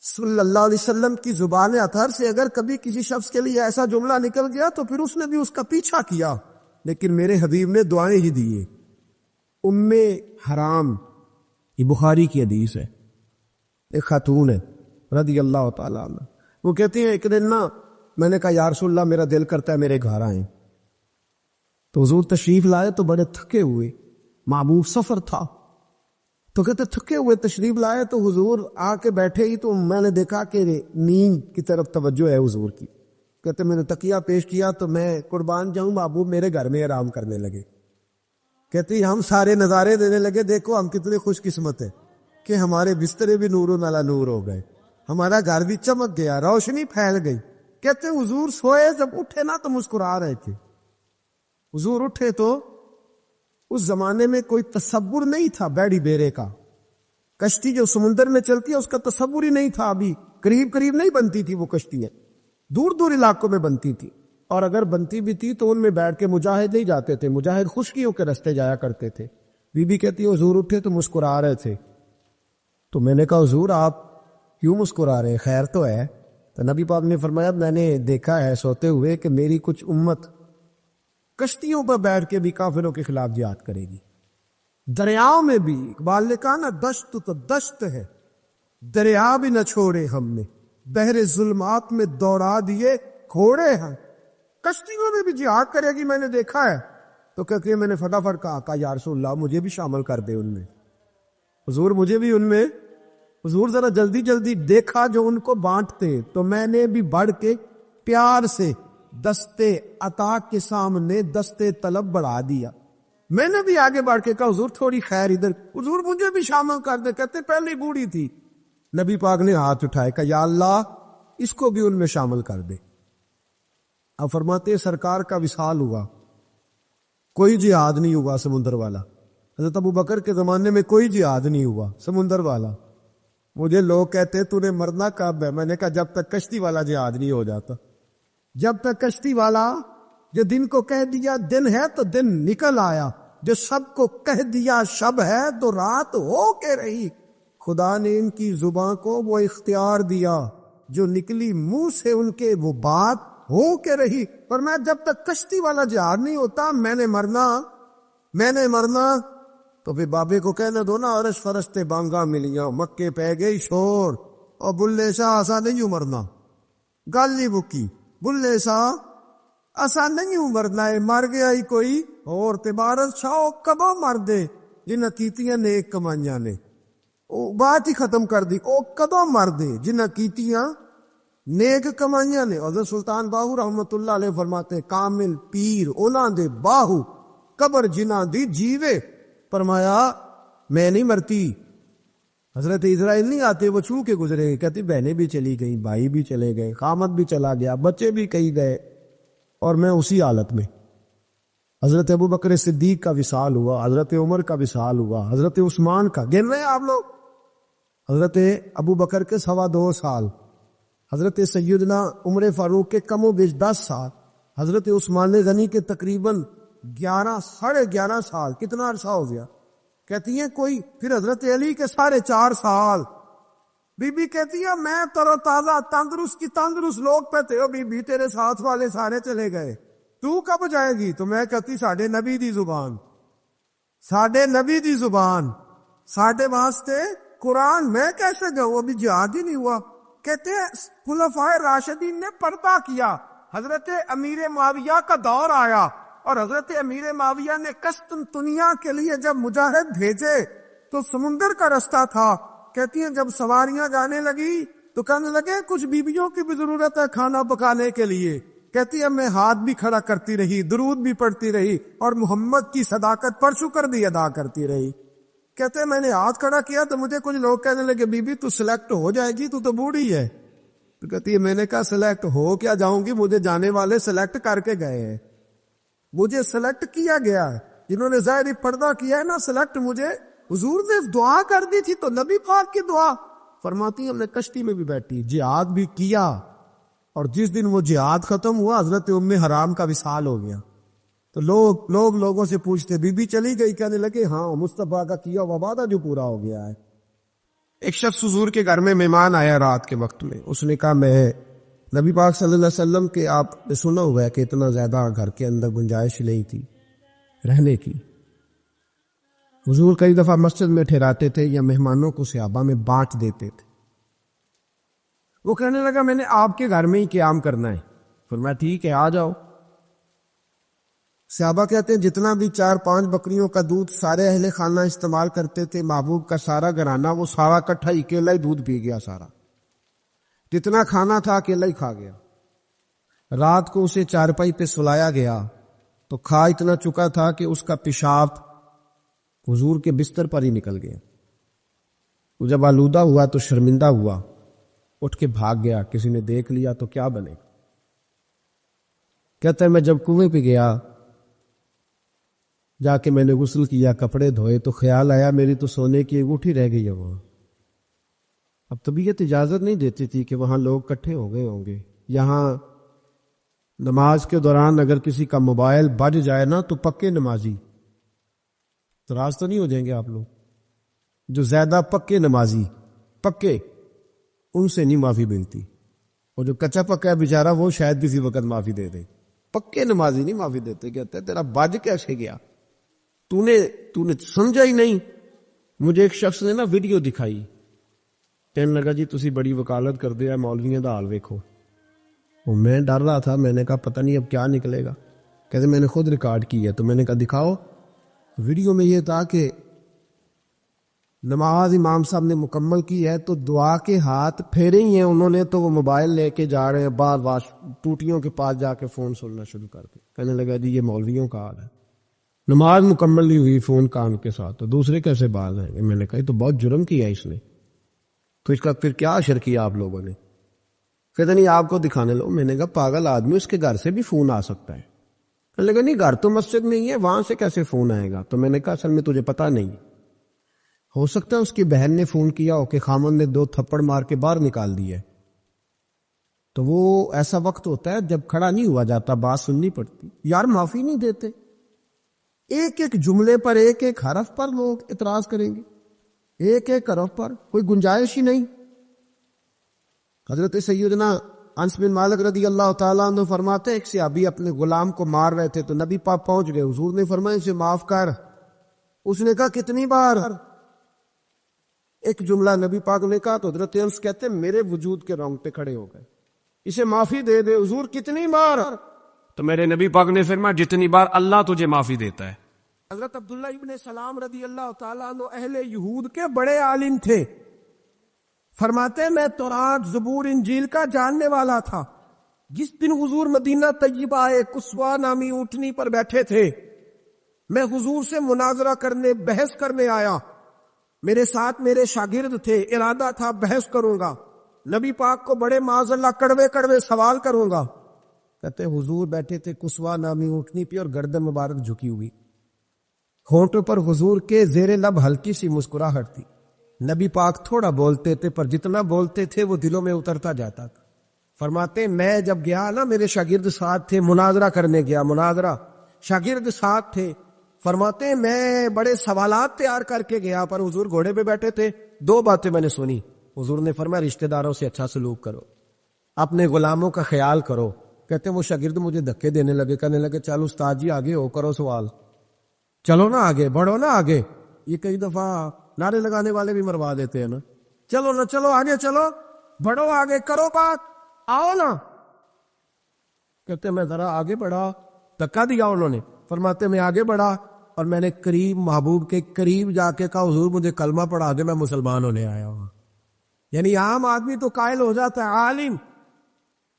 صلی اللہ علیہ وسلم کی زبان اطہر سے اگر کبھی کسی شخص کے لیے ایسا جملہ نکل گیا تو پھر اس نے بھی اس کا پیچھا کیا، لیکن میرے حبیب نے دعائیں ہی دیے. ام حرام، یہ بخاری کی حدیث ہے، ایک خاتون ہے رضی اللہ تعالیٰ عنہ. وہ کہتی ہیں ایک دن نا میں نے کہا یا رسول اللہ میرا دل کرتا ہے میرے گھر آئیں. تو حضور تشریف لائے تو بڑے تھکے ہوئے، معمول سفر تھا. تو کہتے تھکے ہوئے تشریف لائے تو حضور آ کے بیٹھے ہی تو میں نے دیکھا کہ نیند کی طرف توجہ ہے حضور کی. کہتے میں نے تکیہ پیش کیا تو میں قربان جاؤں محبوب میرے گھر میں آرام کرنے لگے. کہتی ہم سارے نظارے دینے لگے، دیکھو ہم کتنے خوش قسمت ہیں کہ ہمارے بسترے بھی نور علی نور ہو گئے، ہمارا گھر بھی چمک گیا، روشنی پھیل گئی. کہتے حضور سوئے جب اٹھے نا تو مسکرا رہے تھے. حضور اٹھے تو اس زمانے میں کوئی تصور نہیں تھا بیڑی بیرے کا، کشتی جو سمندر میں چلتی ہے اس کا تصور ہی نہیں تھا. ابھی قریب قریب نہیں بنتی تھی وہ کشتیاں، دور دور علاقوں میں بنتی تھی، اور اگر بنتی بھی تھی تو ان میں بیٹھ کے مجاہد نہیں جاتے تھے، مجاہد خشکیوں کے رستے جایا کرتے تھے. بی بی کہتی ہے حضور اٹھے تو مسکرا رہے تھے. تو میں نے کہا حضور آپ کیوں مسکرا رہے ہیں، خیر تو ہے؟ تو نبی پاک نے فرمایا میں نے دیکھا ہے سوتے ہوئے کہ میری کچھ امت کشتیوں پر بیٹھ کے بھی کافروں کے خلاف جہاد کرے گی، دریاؤں میں بھی۔ اقبال نے کہا نا دشت تو دشت ہے، دریا بھی نہ چھوڑے ہم نے، بحر ظلمات میں دوڑا دیے کھوڑے ہیں۔ کشتیوں میں بھی جہاد کرے گی، میں نے دیکھا ہے۔ تو کہتے ہیں میں نے فٹافٹ کہا یا رسول اللہ مجھے بھی شامل کر دے ان میں، حضور مجھے بھی ان میں۔ حضور ذرا جلدی جلدی دیکھا جو ان کو بانٹتے، تو میں نے بھی بڑھ کے پیار سے دستے عطا کے سامنے دستے طلب بڑھا دیا۔ میں نے بھی آگے بڑھ کے کہا حضور تھوڑی خیر ادھر، حضور مجھے بھی شامل کر دے۔ کہتے پہلے بوڑھی تھی، نبی پاک نے ہاتھ اٹھائے کہ یا اللہ اس کو بھی ان میں شامل کر دے۔ اب فرماتے سرکار کا وصال ہوا، کوئی جہاد نہیں ہوا سمندر والا۔ حضرت ابو بکر کے زمانے میں کوئی جہاد نہیں ہوا سمندر والا۔ مجھے لوگ کہتے تو نے مرنا کب ہے؟ میں نے کہا جب تک کشتی والا جہاد نہیں ہو جاتا، جب تک کشتی والا جو دن کو کہہ دیا دن ہے تو دن نکل آیا، جو شب کو کہہ دیا شب ہے تو رات ہو کے رہی۔ خدا نے ان کی زباں کو وہ اختیار دیا جو نکلی منہ سے ان کے وہ بات ہو کے رہی۔ پر میں جب تک کشتی والا جہاد نہیں ہوتا میں نے مرنا تو پھر بابے کو کہنا دو نا عرش فرشتے بانگا ملیاں مکے پہ گئی شور، اور بلے شاہ ایسا نہیں مرنا، گل ہی بکی بلے شاہ ایسا نہیں مرنا ہے، مر گیا ہی کوئی اور تے بارش شاہ کدوں مر دے جنہ کیتیاں نیک کمائیاں نے، وہ بات ہی ختم کر دی، او کدوں مر دے جنہ کیتیاں نیک کمائیاں نے۔ حضرت سلطان باہو رحمت اللہ علیہ فرماتے کامل پیر اونا دے باہو قبر جنہ دی جیوے، فرمایا میں نہیں مرتی۔ حضرت اسرائیل نہیں آتے وہ چھو کے گزرے، کہتی بہنیں بھی چلی گئیں، بھائی بھی چلے گئے، خامد بھی چلا گیا، بچے بھی کئی گئے، اور میں اسی حالت میں۔ حضرت ابو بکر صدیق کا وصال ہوا، حضرت عمر کا وصال ہوا، حضرت عثمان کا گن رہے ہیں آپ لوگ، حضرت ابو بکر کے 2.25 سال، حضرت سیدنا عمر فاروق کے کم و بیش 10 سال، حضرت عثمان غنی کے تقریباً 11.5 سال، کتنا عرصہ ہو گیا؟ کہتی ہیں کوئی، پھر حضرت علی کے 4.5 سال۔ بی بی کہتی ہے میں تر و تازہ تندرست لوگ پہ تھے، بی بی تیرے ساتھ والے سارے چلے گئے، تو کب جائے گی؟ تو میں کہتی ساڈے نبی دی زبان، ساڈے واسطے قرآن، میں کیسے جاؤں، ابھی جہاد ہی نہیں ہوا۔ کہتے ہیں خلفائے راشدین نے پردہ کیا، حضرت امیر معاویہ کا دور آیا، اور حضرت امیر معاویہ نے قسطنطنیہ کے لیے جب مجاہد بھیجے تو سمندر کا رستہ تھا۔ کہتی ہیں جب سواریاں جانے لگی تو کہنے لگے کچھ بیویوں کی بھی ضرورت ہے کھانا پکانے کے لیے۔ کہتی ہے میں ہاتھ بھی کھڑا کرتی رہی، درود بھی پڑھتی رہی، اور محمد کی صداقت پر شکر بھی ادا کرتی رہی۔ کہتے ہیں میں نے ہاتھ کھڑا کیا تو مجھے کچھ لوگ کہنے لگے بی بی تو سلیکٹ ہو جائے گی، تو بوڑھی ہے۔ تو کہتی ہے میں نے کہا سلیکٹ ہو کیا جاؤں گی، مجھے جانے والے سلیکٹ کر کے گئے ہیں، مجھے سلیکٹ کیا گیا ہے، جنہوں نے ظاہری پردہ کیا ہے نا سلیکٹ مجھے۔ حضور نے دعا کر دی تھی تو نبی پاک کی دعا فرماتی ہیں ہم نے کشتی میں بھی بیٹھی، جہاد بھی کیا، اور جس دن وہ جہاد ختم ہوا حضرت ام حرام کا وصال ہو گیا۔ تو لوگوں سے پوچھتے بی بی چلی گئی؟ کہنے لگے ہاں مصطفیٰ کا کیا ہوا وعدہ جو پورا ہو گیا ہے۔ ایک شخص حضور کے گھر میں مہمان آیا رات کے وقت میں، اس نے کہا میں نبی پاک صلی اللہ علیہ وسلم کے آپ نے سنا ہوا ہے کہ اتنا زیادہ گھر کے اندر گنجائش نہیں تھی رہنے کی، حضور کئی دفعہ مسجد میں ٹھہراتے تھے یا مہمانوں کو صحابہ میں بانٹ دیتے تھے۔ وہ کہنے لگا میں نے آپ کے گھر میں ہی قیام کرنا ہے، فرمایا ٹھیک ہے آ جاؤ۔ صحابہ کہتے ہیں جتنا بھی 4-5 بکریوں کا دودھ سارے اہل خانہ استعمال کرتے تھے، محبوب کا سارا گھرانہ وہ سارا اکٹھا ہی اکیلا ہی دودھ پی گیا، سارا جتنا کھانا تھا اکیلا ہی کھا گیا۔ رات کو اسے چارپائی پہ سلایا گیا تو کھا اتنا چکا تھا کہ اس کا پیشاب حضور کے بستر پر ہی نکل گیا۔ وہ جب آلودہ ہوا تو شرمندہ ہوا، اٹھ کے بھاگ گیا، کسی نے دیکھ لیا تو کیا بنے گا۔ کہتا ہے میں جب کنویں پہ گیا، جا کے میں نے غسل کیا، کپڑے دھوئے، تو خیال آیا میری تو سونے کی انگوٹھی رہ گئی ہے وہاں۔ اب طبیعت اجازت نہیں دیتی تھی کہ وہاں لوگ اکٹھے ہو گئے ہوں گے۔ یہاں نماز کے دوران اگر کسی کا موبائل بج جائے نا تو پکے نمازی، تراز تو نہیں ہو جائیں گے آپ لوگ جو زیادہ پکے نمازی پکے ان سے نہیں معافی ملتی، اور جو کچا پکا ہے بیچارہ وہ شاید کسی وقت معافی دے دے، پکے نمازی نہیں معافی دیتے، کہتے ہیں تیرا بج کیسے گیا، تو نے سمجھا ہی نہیں۔ مجھے ایک شخص نے نا ویڈیو دکھائی، کہنے لگا جی تسی بڑی وکالت کر دیا مولویوں دا حال ویکھو، اور میں ڈر رہا تھا، میں نے کہا پتہ نہیں اب کیا نکلے گا، کہتے میں نے خود ریکارڈ کی ہے، تو میں نے کہا دکھاؤ۔ ویڈیو میں یہ تھا کہ نماز امام صاحب نے مکمل کی ہے تو دعا کے ہاتھ پھیرے ہی ہیں انہوں نے، تو وہ موبائل لے کے جا رہے ہیں بعد واش ٹوٹیوں کے پاس جا کے فون سننا شروع کر دیا۔ کہنے لگا جی یہ مولویوں کا حال ہے، نماز مکمل نہیں ہوئی فون کان کے ساتھ، تو دوسرے کیسے باز ہیں گے؟ میں نے کہا یہ تو بہت جرم کیا اس نے، تو اس کا پھر کیا اشر کیا آپ لوگوں نے؟ کہتے نہیں آپ کو دکھانے لو۔ میں نے کہا پاگل آدمی، اس کے گھر سے بھی فون آ سکتا ہے۔ کہنے لگا نہیں گھر تو مسجد میں ہی ہے، وہاں سے کیسے فون آئے گا؟ تو میں نے کہا اصل میں تجھے پتا نہیں، ہو سکتا ہے اس کی بہن نے فون کیا ہو کہ خامن نے 2 تھپڑ مار کے باہر نکال دیا ہے، تو وہ ایسا وقت ہوتا ہے جب کھڑا نہیں ہوا جاتا، بات سننی پڑتی۔ یار معافی نہیں دیتے، ایک ایک جملے پر ایک ایک حرف پر لوگ اعتراض کریں گے، ایک ایک حرف پر کوئی گنجائش ہی نہیں۔ حضرت سیدنا انس بن مالک رضی اللہ تعالیٰ عنہ فرماتے ایک صحابی اپنے غلام کو مار رہے تھے تو نبی پاک پہنچ گئے، حضور نے فرمایا اسے معاف کر۔ اس نے کہا کتنی بار؟ ایک جملہ نبی پاک نے کہا تو حضرت انس کہتے ہیں میرے وجود کے رونگٹے کھڑے ہو گئے، اسے معافی دے دے۔ حضور کتنی بار؟ تو میرے نبی پاک نے فرمایا جتنی بار اللہ تجھے معافی دیتا ہے۔ حضرت عبداللہ ابن سلام رضی اللہ تعالیٰ عنہ اہل یہود کے بڑے عالم تھے، فرماتے ہیں میں تورات زبور انجیل کا جاننے والا تھا۔ جس دن حضور مدینہ طیبہ آئے کسوا نامی اونٹنی پر بیٹھے تھے، میں حضور سے مناظرہ کرنے بحث کرنے آیا، میرے ساتھ میرے شاگرد تھے، ارادہ تھا بحث کروں گا، نبی پاک کو بڑے معاذ اللہ کڑوے کڑوے سوال کروں گا۔ کہتے حضور بیٹھے تھے کسوا نامی اونٹنی پہ اور گردن مبارک جھکی ہوئی، ہونٹوں پر حضور کے زیر لب ہلکی سی مسکراہٹ تھی۔ نبی پاک تھوڑا بولتے تھے پر جتنا بولتے تھے وہ دلوں میں اترتا جاتا تھا۔ فرماتے میں جب گیا نا میرے شاگرد ساتھ تھے، مناظرہ کرنے گیا، مناظرہ شاگرد ساتھ تھے، فرماتے میں بڑے سوالات تیار کر کے گیا پر حضور گھوڑے پہ بیٹھے تھے۔ 2 باتیں میں نے سنی، حضور نے فرمایا رشتہ داروں سے اچھا سلوک کرو، اپنے غلاموں کا خیال کرو۔ کہتے وہ شاگرد مجھے دھکے دینے لگے، کہنے لگے چل استاد جی آگے ہو، کرو سوال، چلو نا آگے بڑھو نا آگے۔ یہ کئی دفعہ نعرے لگانے والے بھی مروا دیتے ہیں نا، چلو نا چلو آگے چلو، بڑھو آگے، کرو بات، آؤ نا۔ کہتے میں ذرا آگے بڑھا، دھکا دیا انہوں نے۔ فرماتے میں آگے بڑھا اور میں نے قریب محبوب کے قریب جا کے کہا حضور مجھے کلمہ پڑھا دے، میں مسلمان ہونے آیا ہوں۔ یعنی عام آدمی تو قائل ہو جاتا ہے، عالم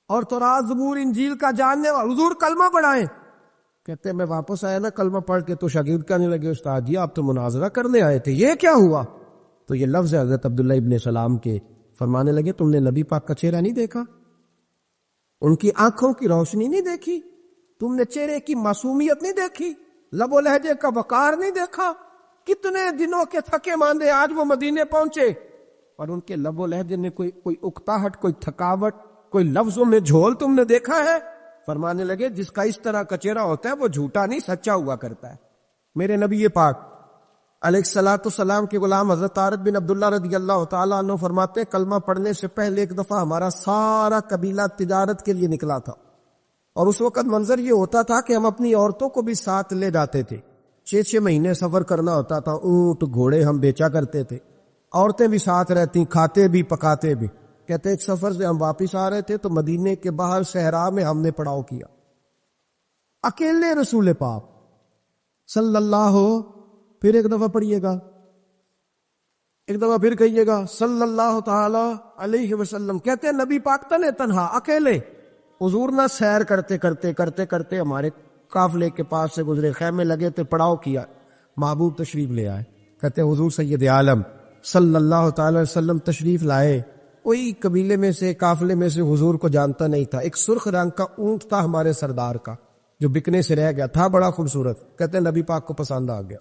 اور تورات زبور انجیل کا جاننے والا، حضور کلمہ پڑھائیں۔ کہتے میں واپس آیا نا کلمہ پڑھ کے تو شاگرد کہنے لگے استاد جی آپ تو مناظرہ کرنے آئے تھے، یہ کیا ہوا؟ تو یہ لفظ ہے حضرت عبداللہ ابن سلام کے، فرمانے لگے تم نے نبی پاک کا چہرہ نہیں دیکھا، ان کی آنکھوں کی روشنی نہیں دیکھی، تم نے چہرے کی معصومیت نہیں دیکھی، لب و لہجے کا وقار نہیں دیکھا؟ کتنے دنوں کے تھکے ماندے آج وہ مدینے پہنچے اور ان کے لب و لہجے میں کوئی اکتاہٹ، کوئی تھکاوٹ، کوئی لفظوں میں جھول تم نے دیکھا ہے؟ فرمانے لگے جس کا اس طرح کا چہرہ ہوتا ہے وہ جھوٹا نہیں سچا ہوا کرتا ہے۔ میرے نبی پاک علیہ الصلوۃ والسلام کے غلام حضرت طارق بن عبداللہ رضی اللہ تعالیٰ عنہ فرماتے کلمہ پڑھنے سے پہلے ایک دفعہ ہمارا سارا قبیلہ تجارت کے لیے نکلا تھا، اور اس وقت منظر یہ ہوتا تھا کہ ہم اپنی عورتوں کو بھی ساتھ لے جاتے تھے، 6 مہینے سفر کرنا ہوتا تھا، اونٹ گھوڑے ہم بیچا کرتے تھے، عورتیں بھی ساتھ رہتی، کھاتے بھی پکاتے بھی۔ کہتے ایک سفر سے ہم واپس آ رہے تھے تو مدینے کے باہر صحرا میں ہم نے پڑاؤ کیا، اکیلے رسول پاک صلی اللہ پھر ایک دفعہ پڑھیے گا، ایک دفعہ پھر کہیے گا صلی اللہ تعالی علیہ وسلم۔ کہتے ہیں نبی پاک تنے تنہا اکیلے، حضور نہ سیر کرتے کرتے کرتے کرتے ہمارے قافلے کے پاس سے گزرے، خیمے لگے تھے، پڑاؤ کیا، محبوب تشریف لے آئے۔ کہتے ہیں حضور سید عالم صلی اللہ تعالی وسلم تشریف لائے، کوئی قبیلے میں سے قافلے میں سے حضور کو جانتا نہیں تھا، ایک سرخ رنگ کا اونٹ تھا ہمارے سردار کا جو بکنے سے رہ گیا تھا، بڑا خوبصورت۔ کہتے ہیں نبی پاک کو پسند آ گیا،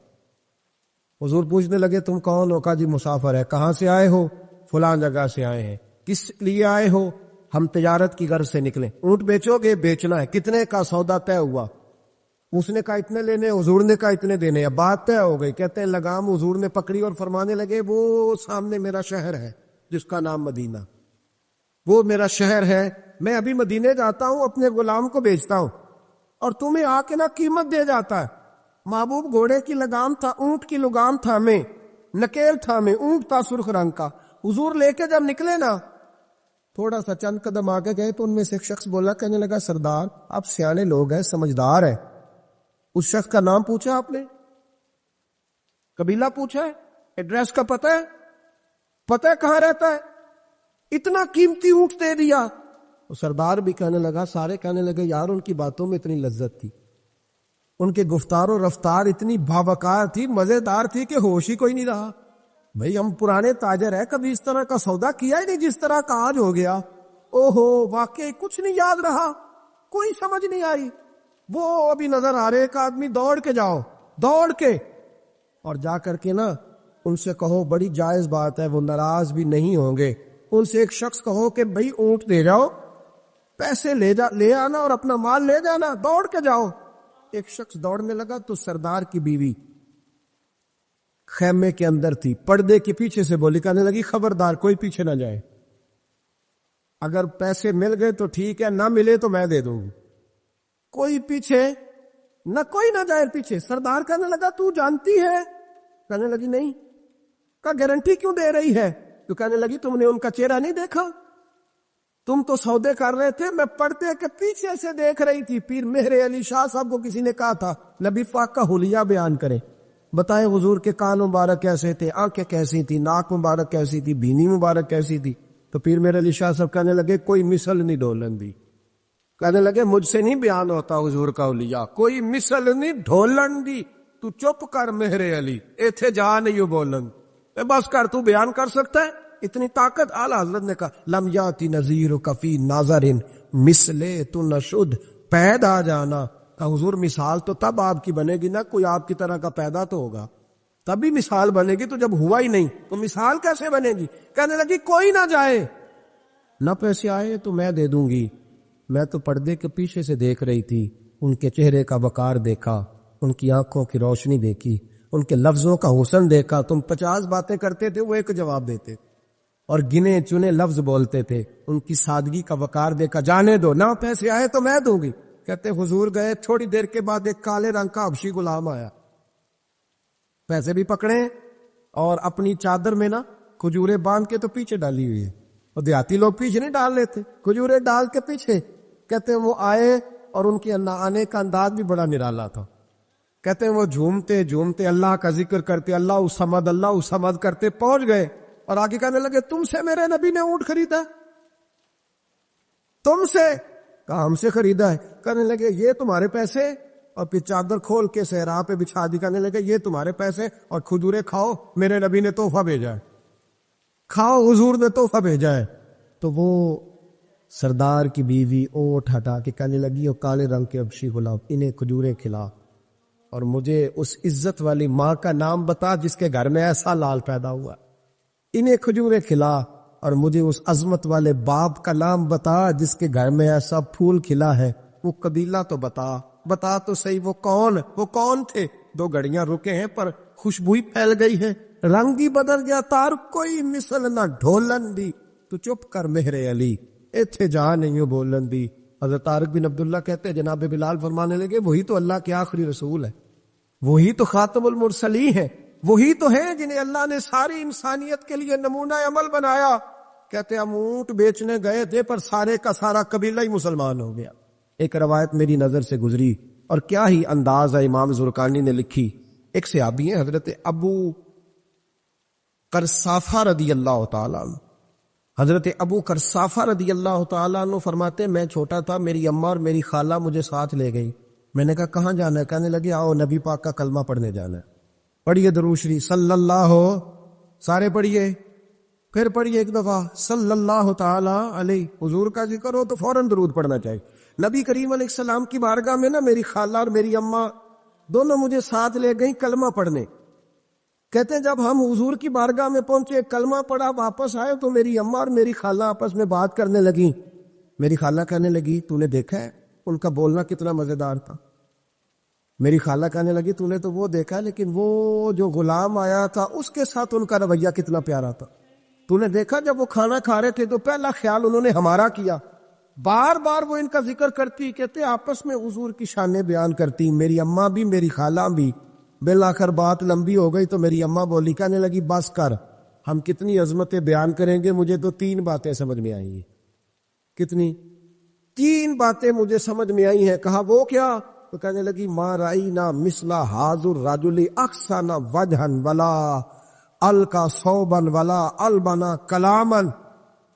حضور پوچھنے لگے تم کون ہو؟ کہا جی مسافر ہے۔ کہاں سے آئے ہو؟ فلاں جگہ سے آئے ہیں۔ کس لیے آئے ہو؟ ہم تجارت کی غرض سے نکلے۔ اونٹ بیچو گے؟ بیچنا ہے۔ کتنے کا سودا طے ہوا؟ اس نے کہا اتنے لینے، حضور نے کہا اتنے دینے، اب بات طے ہو گئی۔ کہتے ہیں لگام حضور نے پکڑی اور فرمانے لگے وہ سامنے میرا شہر ہے، جس کا نام مدینہ، وہ میرا شہر ہے، میں ابھی مدینے جاتا ہوں، اپنے غلام کو بیچتا ہوں، اور تمہیں آ کے نہ قیمت دے جاتا ہے۔ محبوب گھوڑے کی لگام تھا، اونٹ کی لگام تھا میں، نکیل تھا میں، اونٹ تھا سرخ رنگ کا۔ حضور لے کے جب نکلے نا، تھوڑا سا چند قدم آگے گئے تو ان میں سے ایک شخص بولا، کہنے لگا سردار آپ سیانے لوگ ہیں، سمجھدار ہیں، اس شخص کا نام پوچھا آپ نے، قبیلہ پوچھا ہے، ایڈریس کا پتہ ہے کہاں رہتا ہے، اتنا قیمتی اونٹ دے دیا۔ وہ سردار بھی کہنے لگا، سارے کہنے لگے یار ان کی باتوں میں اتنی لذت تھی، ان کے گفتار و رفتار اتنی باوقار تھی، مزیدار تھی کہ ہوش ہی کوئی نہیں رہا۔ بھئی ہم پرانے تاجر ہیں، کبھی اس طرح کا سودا کیا ہی نہیں جس طرح کا آج ہو گیا۔ اوہو واقعی کچھ نہیں یاد رہا، کوئی سمجھ نہیں آئی۔ وہ ابھی نظر آ رہے، ایک آدمی دوڑ کے جاؤ، دوڑ کے، اور جا کر کے نا ان سے کہو، بڑی جائز بات ہے، وہ ناراض بھی نہیں ہوں گے، ان سے ایک شخص کہو کہ بھئی اونٹ دے جاؤ، پیسے لے آنا اور اپنا مال لے جانا، دوڑ کے جاؤ۔ ایک شخص دوڑنے لگا تو سردار کی بیوی خیمے کے اندر تھی، پردے کے پیچھے سے بولی، کہنے لگی خبردار کوئی پیچھے نہ جائے، اگر پیسے مل گئے تو ٹھیک ہے، نہ ملے تو میں دے دوں گی، کوئی پیچھے نہ، کوئی نہ جائے پیچھے۔ سردار کہنے لگا تو جانتی ہے؟ کہنے لگی نہیں۔ کا گارنٹی کیوں دے رہی ہے؟ تو کہنے لگی تم نے ان کا چہرہ نہیں دیکھا، تم تو سودے کر رہے تھے، میں پردے کے پیچھے سے دیکھ رہی تھی۔ پیر مہر علی شاہ صاحب کو کسی نے کہا تھا نبی پاک کا حلیہ بیان کرے، بتائیں حضور کے کان مبارک کیسے تھے، آنکھیں کیسی تھی، ناک مبارک کیسی تھی، بینی مبارک کیسی تھی۔ تو پیر مہر علی شاہ صاحب کہنے لگے کوئی مثل نہیں ڈھولن دی، کہنے لگے مجھ سے نہیں بیان ہوتا حضور کا حلیہ، کوئی مثل نہیں ڈھولن دی، تو چپ کر مہر علی، ایتھے جا نہیں بولن، بس کر، تو بیان کر سکتا ہے اتنی طاقت۔ اعلیٰ حضرت نے کہا لم یاتی نذیر کفی ناظرن مثلے تو نشد، پیدا جانا۔ حضور مثال تو تب آپ کی بنے گی نا، کوئی آپ کی طرح کا پیدا تو ہوگا، تبھی مثال بنے گی، تو جب ہوا ہی نہیں تو مثال کیسے بنے گی؟ کہنے لگی کوئی نہ جائے، نہ پیسے آئے تو میں دے دوں گی۔ میں تو پردے کے پیچھے سے دیکھ رہی تھی، ان کے چہرے کا وقار دیکھا، ان کی آنکھوں کی روشنی دیکھی، ان کے لفظوں کا حسن دیکھا۔ تم 50 باتیں کرتے تھے، وہ ایک جواب دیتے، اور گنے چنے لفظ بولتے تھے، ان کی سادگی کا وقار دیکھا۔ جانے دو، نہ پیسے آئے تو میں دوں گی۔ کہتے حضور گئے، تھوڑی دیر کے بعد ایک کالے رنگ کا حبشی غلام آیا، پیسے بھی پکڑے اور اپنی چادر میں نا کھجورے باندھ کے تو پیچھے ڈالی ہوئی ہے، اور دیہاتی لوگ پیچھے نہیں ڈال لیتے، کھجورے ڈال کے پیچھے۔ کہتے ہیں وہ آئے اور ان کے آنے کا انداز بھی بڑا نرالا تھا۔ کہتے ہیں وہ جھومتے جھومتے اللہ کا ذکر کرتے، اللہ الصمد کرتے پہنچ گئے، اور آگے کہنے لگے تم سے میرے نبی نے اونٹ خریدا؟ تم سے؟ کہا ہم سے خریدا ہے۔ کہنے لگے یہ تمہارے پیسے؟ اور پھر چادر کھول کے صحرا پہ بچھا دی، کہنے لگے یہ تمہارے پیسے، اور کھجورے کھاؤ، میرے نبی نے تحفہ بھیجا ہے، کھاؤ، حضور نے تحفہ بھیجا ہے۔ تو وہ سردار کی بیوی اونٹ ہٹا کے کہنے لگی وہ کالے رنگ کے حبشی غلام، انہیں کھجورے کھلا، اور مجھے اس عزت والی ماں کا نام بتا جس کے گھر میں ایسا لال پیدا ہوا، انہیں کھجورے کھلا، اور مجھے اس عظمت والے باپ کا نام بتا جس کے گھر میں ایسا پھول کھلا ہے، وہ قبیلہ تو بتا تو صحیح، وہ کون تھے؟ 2 گھڑیاں رکے ہیں پر خوشبو ہی پھیل گئی ہے، رنگ ہی بدل گیا، تار کوئی مثل نہ ڈھولن دی، تو چپ کر مہر علی، ایتھے جا نہیں بولن دی۔ حضرت طارق بن عبداللہ کہتے ہیں جناب بلال فرمانے لگے وہی تو اللہ کے آخری رسول ہے، وہی تو خاتم المرسلین ہے، وہی تو ہیں جنہیں اللہ نے ساری انسانیت کے لیے نمونہ عمل بنایا۔ کہتے ہم اونٹ بیچنے گئے تھے پر سارے کا سارا قبیلہ ہی مسلمان ہو گیا۔ ایک روایت میری نظر سے گزری، اور کیا ہی انداز ہے، امام زرقانی نے لکھی، ایک صحابی ہیں حضرت ابو قرصافہ رضی اللہ تعالیٰ عنہ، حضرت ابو قرصافہ رضی اللہ تعالیٰ عنہ فرماتے میں چھوٹا تھا، میری اماں اور میری خالہ مجھے ساتھ لے گئی، میں نے کہا کہاں جانا ہے؟ کہنے لگے آؤ نبی پاک کا کلمہ پڑھنے جانا ہے، پڑھیے درود شریف صلی اللہ، سارے پڑھیے، پھر پڑھیے ایک دفعہ صلی اللہ تعالی علیہ، حضور کا ذکر ہو تو فوراً درود پڑھنا چاہیے۔ نبی کریم علیہ السلام کی بارگاہ میں نا میری خالہ اور میری اماں دونوں مجھے ساتھ لے گئیں کلمہ پڑھنے۔ کہتے ہیں جب ہم حضور کی بارگاہ میں پہنچے، کلمہ پڑھا، واپس آئے تو میری اماں اور میری خالہ آپس میں بات کرنے لگیں۔ میری خالہ کہنے لگی تو نے دیکھا ہے ان کا بولنا کتنا مزیدار تھا؟ میری خالہ کہنے لگی تو نے تو وہ دیکھا، لیکن وہ جو غلام آیا تھا اس کے ساتھ ان کا رویہ کتنا پیارا تھا۔ تو نے دیکھا جب وہ کھانا کھا رہے تھے تو پہلا خیال انہوں نے ہمارا کیا. بار بار وہ ان کا ذکر کرتی، کہتے آپس میں حضور کی شانیں بیان کرتی، میری اماں بھی میری خالہ بھی. بالآخر بات لمبی ہو گئی تو میری اماں بولی، کہنے لگی بس کر، ہم کتنی عظمتیں بیان کریں گے، مجھے تو 3 باتیں سمجھ میں آئی ہیں. کتنی؟ 3 باتیں مجھے سمجھ میں آئی ہیں. کہا وہ کیا؟ تو کہنے لگی ما رأینا مثل حاضر الرجل احسن وجہا ولا القا صوبا ولا البنا کلاما.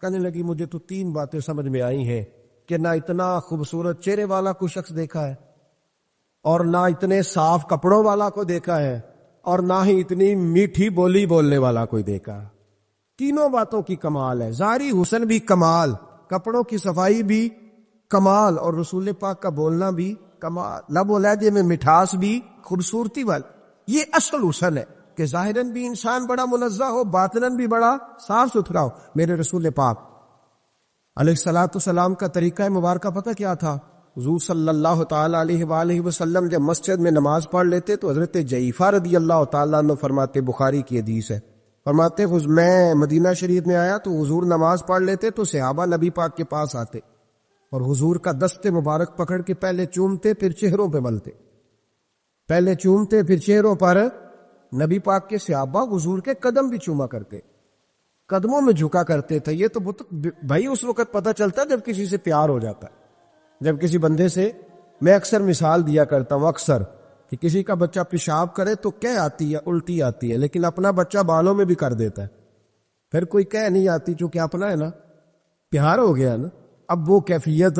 کہنے لگی مجھے تو 3 باتیں سمجھ میں آئی ہیں کہ نہ اتنا خوبصورت چہرے والا کوئی شخص دیکھا ہے، اور نہ اتنے صاف کپڑوں والا کو دیکھا ہے، اور نہ ہی اتنی میٹھی بولی بولنے والا کوئی دیکھا. تینوں باتوں کی کمال ہے. ظاہری حسن بھی کمال، کپڑوں کی صفائی بھی کمال، اور رسول پاک کا بولنا بھی کمال، لب و لہجے میں مٹھاس بھی، خوبصورتی والا. یہ اصل حسن ہے کہ ظاہراً بھی انسان بڑا منزہ ہو، باطناً بھی بڑا صاف ستھرا ہو. میرے رسول پاک علیہ الصلوۃ والسلام کا طریقہ مبارکہ پتہ کیا تھا؟ حضور صلی اللہ تعالی علیہ وآلہ وسلم جب مسجد میں نماز پڑھ لیتے تو حضرت جعفہ رضی اللہ تعالیٰ عنہ فرماتے، بخاری کی حدیث ہے، فرماتے میں مدینہ شریف میں آیا تو حضور نماز پڑھ لیتے تو صحابہ نبی پاک کے پاس آتے اور حضور کا دست مبارک پکڑ کے پہلے چومتے پھر چہروں پہ ملتے، پہلے چومتے پھر چہروں پر. نبی پاک کے صحابہ حضور کے قدم بھی چوما کرتے، قدموں میں جھکا کرتے تھے. یہ تو بھائی اس وقت پتہ چلتا جب کسی سے پیار ہو جاتا ہے. جب کسی بندے سے، میں اکثر مثال دیا کرتا ہوں اکثر، کہ کسی کا بچہ پیشاب کرے تو کہہ آتی ہے، الٹی آتی ہے، لیکن اپنا بچہ بالوں میں بھی کر دیتا ہے، پھر کوئی کہہ نہیں آتی چونکہ اپنا ہے نا، پیار ہو گیا نا. اب وہ کیفیت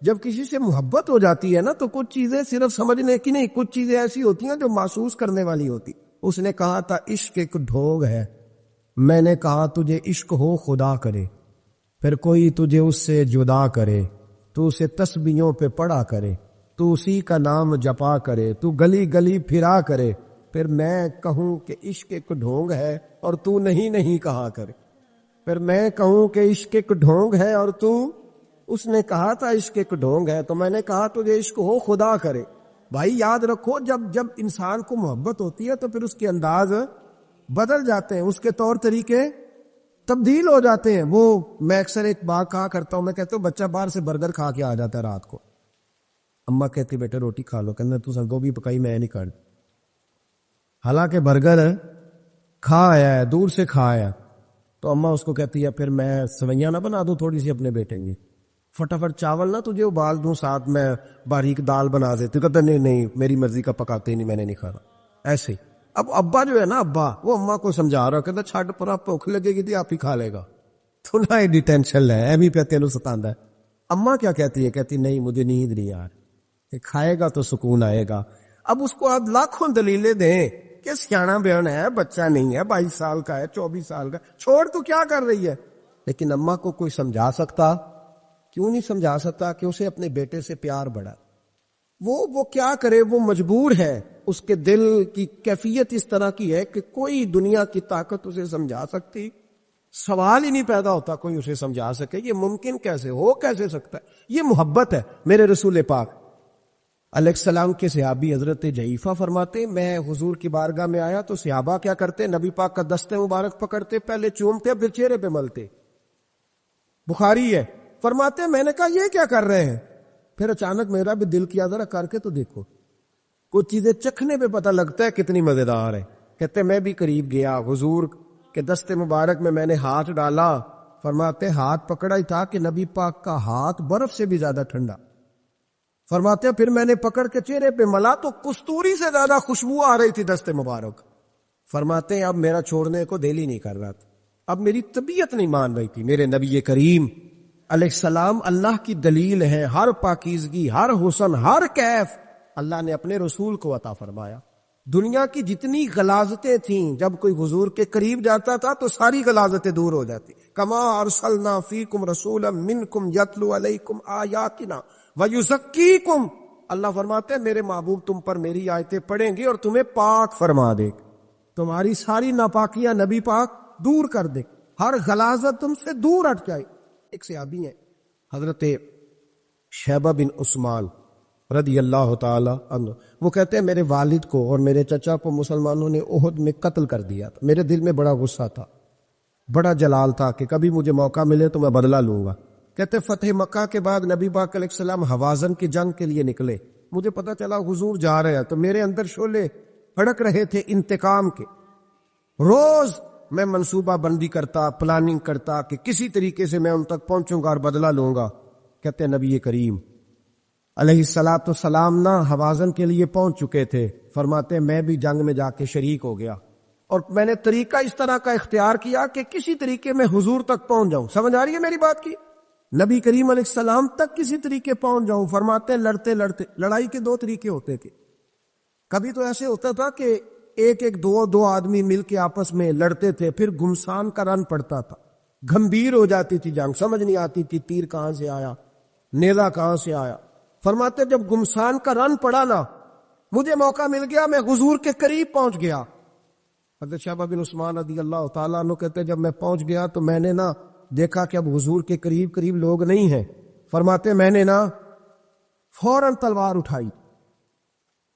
جب کسی سے محبت ہو جاتی ہے نا تو کچھ چیزیں صرف سمجھنے کی نہیں، کچھ چیزیں ایسی ہوتی ہیں جو محسوس کرنے والی ہوتی. اس نے کہا تھا عشق ایک ڈھونگ ہے، میں نے کہا تجھے عشق ہو خدا کرے، پھر کوئی تجھے اس سے جدا کرے، تو اسے تسبیحوں پہ پڑھا کرے، تو اسی کا نام جپا کرے، تو گلی گلی پھرا کرے، پھر میں کہوں کہ عشق ایک ڈھونگ ہے اور تو نہیں کہا کرے. پھر میں کہوں کہ عشق ایک ڈھونگ ہے اور تو، اس نے کہا تھا عشق ایک ڈھونگ ہے تو میں نے کہا تجھے عشق ہو خدا کرے. بھائی یاد رکھو، جب انسان کو محبت ہوتی ہے تو پھر اس کے انداز بدل جاتے ہیں، اس کے طور طریقے تبدیل ہو جاتے ہیں. وہ میں اکثر ایک بات کہا کرتا ہوں، میں کہتا ہوں بچہ باہر سے برگر کھا کے آ جاتا ہے رات کو، اماں کہتی بیٹے روٹی کھا لو، کہنا تو گوبھی پکائی میں نہیں کھانا، حالانکہ برگر کھا آیا ہے، دور سے کھا آیا. تو اماں اس کو کہتی ہے پھر میں سویاں نہ بنا دوں تھوڑی سی اپنے بیٹے کی، فٹافٹ چاول نہ تجھے ابال دوں، ساتھ میں باریک دال بنا دیتی. کہتا نہیں میری مرضی کا پکاتے ہی نہیں، میں نے نہیں کھانا. ایسے اب ابا جو ہے نا، ابا وہ اماں کو سمجھا رہا، کہتا چھڈ پر، آپ بھوک لگے گی تھی آپ ہی کھا لے گا، تو نہ ایڈی ٹینشن ہے، ایویں پہ تینوں ستاندا ہے. اماں کیا کہتی ہے؟ کہتی نہیں مجھے نیند نہیں یار، کہ کھائے گا تو سکون آئے گا. اب اس کو آپ لاکھوں دلیلیں دیں کہ سیاںا بیان ہے، بچہ نہیں ہے، 22 سال کا ہے، 24 سال کا، چھوڑ تو کیا کر رہی ہے. لیکن اماں کو کوئی سمجھا سکتا؟ کیوں نہیں سمجھا سکتا کہ اسے اپنے بیٹے سے پیار بڑھا. وہ کیا کرے، وہ مجبور ہے. اس کے دل کی کیفیت اس طرح کی ہے کہ کوئی دنیا کی طاقت اسے سمجھا سکتی، سوال ہی نہیں پیدا ہوتا کوئی اسے سمجھا سکے. یہ ممکن کیسے ہو، کیسے سکتا ہے؟ یہ محبت ہے. میرے رسول پاک علیہ السلام کے صحابی حضرت جعفہ فرماتے میں حضور کی بارگاہ میں آیا تو صحابہ کیا کرتے؟ نبی پاک کا دست مبارک پکڑتے، پہلے چومتے پھر چہرے پہ ملتے. بخاری ہے. فرماتے میں نے کہا یہ کیا کر رہے ہیں؟ پھر اچانک میرا بھی دل کیا ذرا کر کے تو دیکھو، کچھ چیزیں چکھنے پہ پتہ لگتا ہے کتنی مزیدار ہے. کہتے میں بھی قریب گیا، حضور کے دست مبارک میں نے ہاتھ ڈالا. فرماتے ہاتھ پکڑا ہی تھا کہ نبی پاک کا ہاتھ برف سے بھی زیادہ ٹھنڈا. فرماتے پھر میں نے پکڑ کے چہرے پہ ملا تو کستوری سے زیادہ خوشبو آ رہی تھی دست مبارک. فرماتے اب میرا چھوڑنے کو دل ہی نہیں کر رہا تھا، اب میری طبیعت نہیں مان رہی تھی. میرے نبی کریم علیہ السلام اللہ کی دلیل ہے، ہر پاکیزگی، ہر حسن، ہر کیف اللہ نے اپنے رسول کو عطا فرمایا. دنیا کی جتنی غلاظتیں تھیں جب کوئی حضور کے قریب جاتا تھا تو ساری غلاظتیں دور ہو جاتی. کما ارسلنا فیکم رسولا منکم یتلو علیکم آیاتنا ویزکیکم. اللہ فرماتے ہیں میرے محبوب تم پر میری آیتیں پڑھیں گے اور تمہیں پاک فرما دے، تمہاری ساری ناپاکیاں نبی پاک دور کر دے، ہر غلاظت تم سے دور ہٹ جائے. ایک صحابی ہیں حضرت شیبہ بن عثمان رضی اللہ تعالی عنہ، وہ کہتے ہیں میرے والد کو اور میرے چچا کو مسلمانوں نے احد میں قتل کر دیا تھا. میرے دل میں بڑا غصہ تھا. بڑا جلال تھا کہ کبھی مجھے موقع ملے تو میں بدلہ لوں گا. کہتے فتح مکہ کے بعد نبی پاک علیہ السلام حوازن کی جنگ کے لیے نکلے. مجھے پتا چلا حضور جا رہے ہیں تو میرے اندر شعلے بھڑک رہے تھے انتقام کے. روز میں منصوبہ بندی کرتا، پلاننگ کرتا کہ کسی طریقے سے میں ان تک پہنچوں گا اور بدلہ لوں گا. کہتے نبی کریم علیہ الصلوۃ والسلام نہ حوازن کے لیے پہنچ چکے تھے. فرماتے میں بھی جنگ میں جا کے شریک ہو گیا اور میں نے طریقہ اس طرح کا اختیار کیا کہ کسی طریقے میں حضور تک پہنچ جاؤں. سمجھ آ رہی ہے میری بات کی؟ نبی کریم علیہ السلام تک کسی طریقے پہنچ جاؤں. فرماتے لڑتے لڑتے، لڑائی کے 2 طریقے ہوتے تھے. کبھی تو ایسے ہوتا تھا کہ ایک دو آدمی مل کے آپس میں لڑتے تھے، پھر گمسان کا رن پڑتا تھا، گھمبیر ہو جاتی تھی جنگ، سمجھ نہیں آتی تھی تیر کہاں سے آیا، نیزہ کہاں سے آیا. فرماتے جب گمسان کا رن پڑا نا، مجھے موقع مل گیا، میں حضور کے قریب پہنچ گیا. حضرت شہبہ بن عثمان رضی اللہ تعالیٰ عنہ کہتے جب میں پہنچ گیا تو میں نے نا دیکھا کہ اب حضور کے قریب لوگ نہیں ہیں. فرماتے میں نے نا فوراً تلوار اٹھائی،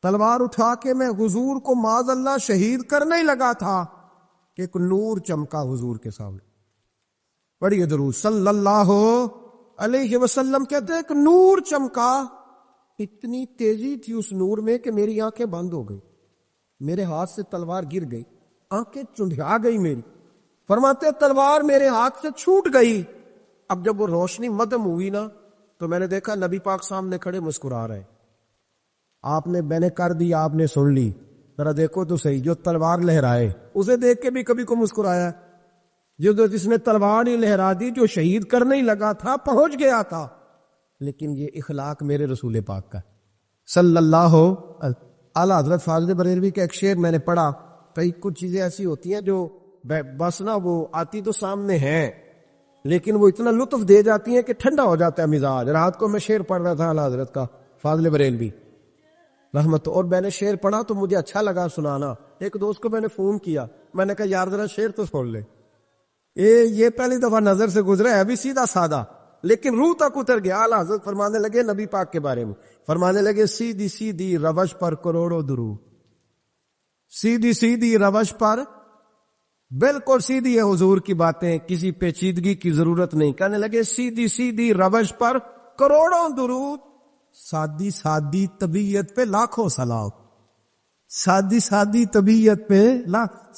تلوار اٹھا کے میں حضور کو معاذ اللہ شہید کرنے ہی لگا تھا کہ ایک نور چمکا حضور کے سامنے. پڑھیے درود صلی اللہ علیہ وسلم. کہتے ایک نور چمکا، اتنی تیزی تھی اس نور میں کہ میری آنکھیں بند ہو گئی، میرے ہاتھ سے تلوار گر گئی، آنکھیں چندھیا گئی میری. فرماتے تلوار میرے ہاتھ سے چھوٹ گئی. اب جب وہ روشنی مدھم ہوئی نا تو میں نے دیکھا نبی پاک سامنے کھڑے مسکرا رہے. آپ نے میں نے کر دی، آپ نے سن لی، ذرا دیکھو تو صحیح، جو تلوار لہرائے اسے دیکھ کے بھی کبھی کو مسکرایا، جس نے تلوار ہی لہرا دی، جو شہید کرنے ہی لگا تھا، پہنچ گیا تھا. لیکن یہ اخلاق میرے رسول پاک کا صلی اللہ اعلیٰ حضرت فاضل بریلوی کا ایک شعر میں نے پڑھا. کئی کچھ چیزیں ایسی ہوتی ہیں جو بس نا وہ آتی تو سامنے ہیں لیکن وہ اتنا لطف دے جاتی ہیں کہ ٹھنڈا ہو جاتا ہے مزاج. رات کو میں شعر پڑھ رہا تھا اعلیٰ حضرت کا فاضل بریلوی رحمت، اور میں نے شعر پڑھا تو مجھے اچھا لگا سنانا. ایک دوست کو میں نے فون کیا، میں نے کہا یار ذرا شعر تو سن لے. یہ پہلی دفعہ نظر سے گزرا ہے، ابھی سیدھا سادہ لیکن روح تک اتر گیا. اعلیٰ حضرت فرمانے لگے نبی پاک کے بارے میں، فرمانے لگے سیدھی سیدھی روش پر کروڑوں درود، سیدھی سیدھی روش پر بالکل سیدھی ہے حضور کی باتیں، کسی پیچیدگی کی ضرورت نہیں. کہنے لگے سیدھی سیدھی روش پر کروڑوں درود، سادی سادی طبیعت پہ لاکھوں سلام، سادی سادی طبیعت پہ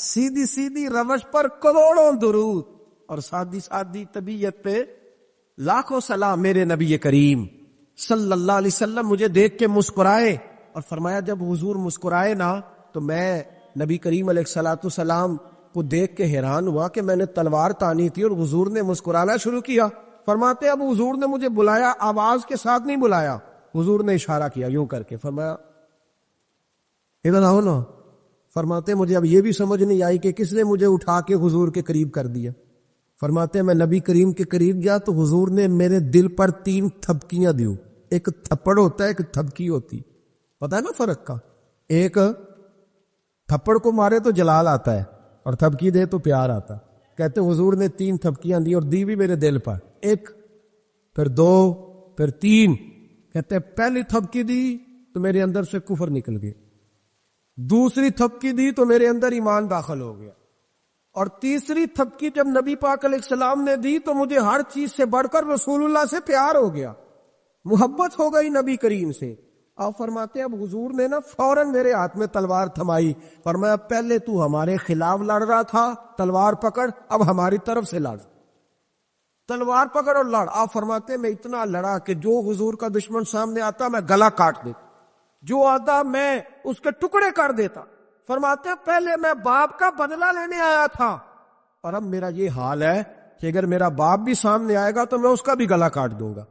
سیدھی سیدھی روش پر کروڑوں درود اور سادی سادی طبیعت پہ لاکھوں سلام. میرے نبی کریم صلی اللہ علیہ وسلم مجھے دیکھ کے مسکرائے اور فرمایا جب حضور مسکرائے نا تو میں نبی کریم علیہ الصلوۃ والسلام کو دیکھ کے حیران ہوا کہ میں نے تلوار تانی تھی اور حضور نے مسکرانا شروع کیا. فرماتے اب حضور نے مجھے بلایا، آواز کے ساتھ نہیں بلایا، حضور نے اشارہ کیا یوں کر کے، فرمایا ادھر آؤ نا. فرماتے مجھے اب یہ بھی سمجھ نہیں آئی کہ کس نے مجھے اٹھا کے حضور کے قریب کر دیا. فرماتے میں نبی کریم کے قریب گیا تو حضور نے میرے دل پر 3 تھپکیاں دیوں. ایک تھپڑ ہوتا ہے، ایک تھپکی ہوتی، پتہ ہے نا فرق کا؟ ایک تھپڑ کو مارے تو جلال آتا ہے اور تھپکی دے تو پیار آتا. کہتے حضور نے 3 تھپکیاں دی اور دی بھی میرے دل پر، 1 پھر 2 پھر 3. کہتے پہلی تھپکی دی تو میرے اندر سے کفر نکل گیا، دوسری تھپکی دی تو میرے اندر ایمان داخل ہو گیا، اور تیسری تھپکی جب نبی پاک علیہ السلام نے دی تو مجھے ہر چیز سے بڑھ کر رسول اللہ سے پیار ہو گیا، محبت ہو گئی نبی کریم سے. آپ فرماتے اب حضور نے نا فوراً میرے ہاتھ میں تلوار تھمائی. فرمایا پہلے تو ہمارے خلاف لڑ رہا تھا، تلوار پکڑ، اب ہماری طرف سے لڑ، تلوار پکڑ اور لڑ. آپ فرماتے میں اتنا لڑا کہ جو حضور کا دشمن سامنے آتا میں گلا کاٹ دیتا، جو آتا میں اس کے ٹکڑے کر دیتا. فرماتے پہلے میں باپ کا بدلہ لینے آیا تھا اور اب میرا یہ حال ہے کہ اگر میرا باپ بھی سامنے آئے گا تو میں اس کا بھی گلا کاٹ دوں گا،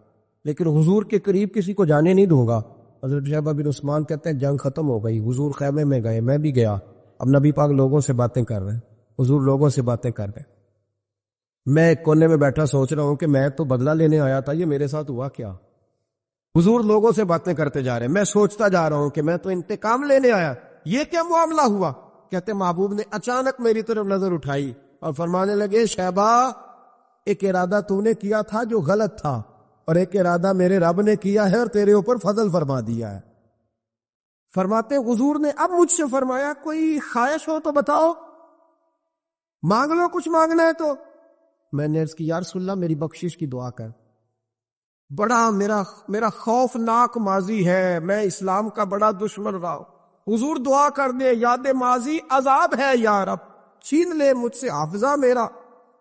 لیکن حضور کے قریب کسی کو جانے نہیں دوں گا. حضرت شہبہ بن عثمان کہتے ہیں جنگ ختم ہو گئی، حضور خیمے میں گئے، میں بھی گیا. اب نبی پاک لوگوں سے باتیں کر رہے ہیں، حضور لوگوں سے باتیں کر رہے ہیں. میں ایک کونے میں بیٹھا سوچ رہا ہوں کہ میں تو بدلہ لینے آیا تھا، یہ میرے ساتھ ہوا کیا؟ حضور لوگوں سے باتیں کرتے جا رہے ہیں، میں سوچتا جا رہا ہوں کہ میں تو انتقام لینے آیا، یہ کیا معاملہ ہوا؟ کہتے محبوب نے اچانک میری طرف نظر اٹھائی اور فرمانے لگے شہبہ ایک ارادہ تو نے کیا تھا جو غلط تھا اور ایک ارادہ میرے رب نے کیا ہے اور تیرے اوپر فضل فرما دیا ہے. فرماتے حضور نے اب مجھ سے فرمایا کوئی خواہش ہو تو بتاؤ، مانگ لو کچھ مانگنا ہے تو. میں نے عرض کی یا رسول اللہ میری بخشش کی دعا کر، بڑا میرا خوفناک ماضی ہے، میں اسلام کا بڑا دشمن رہا ہوں، حضور دعا کر دے، یاد ماضی عذاب ہے یا رب، چھین لے مجھ سے حافظہ میرا،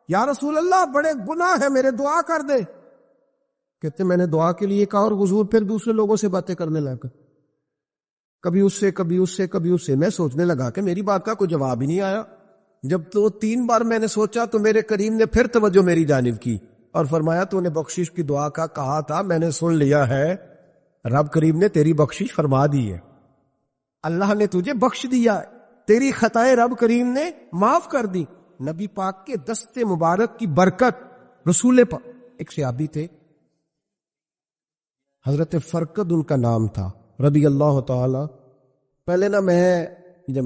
یا رسول اللہ بڑے گناہ ہے میرے، دعا کر دے۔ کہتے میں نے دعا کے لیے کہا اور حضور پھر دوسرے لوگوں سے باتیں کرنے لگا، کبھی اس سے کبھی اس سے کبھی اس سے۔ میں سوچنے لگا کہ میری بات کا کوئی جواب ہی نہیں آیا۔ جب تو 3 بار میں نے سوچا تو میرے کریم نے پھر توجہ میری جانب کی اور فرمایا تو نے بخشش کی دعا کا کہا تھا، میں نے سن لیا ہے، رب کریم نے تیری بخشش فرما دی ہے، اللہ نے تجھے بخش دیا ہے، تیری خطائیں رب کریم نے معاف کر دی۔ نبی پاک کے دست مبارک کی برکت، رسول پاک ایک صحابی تھے حضرت فرقد ان کا نام تھا رضی اللہ تعالی۔ پہلے نا میں جب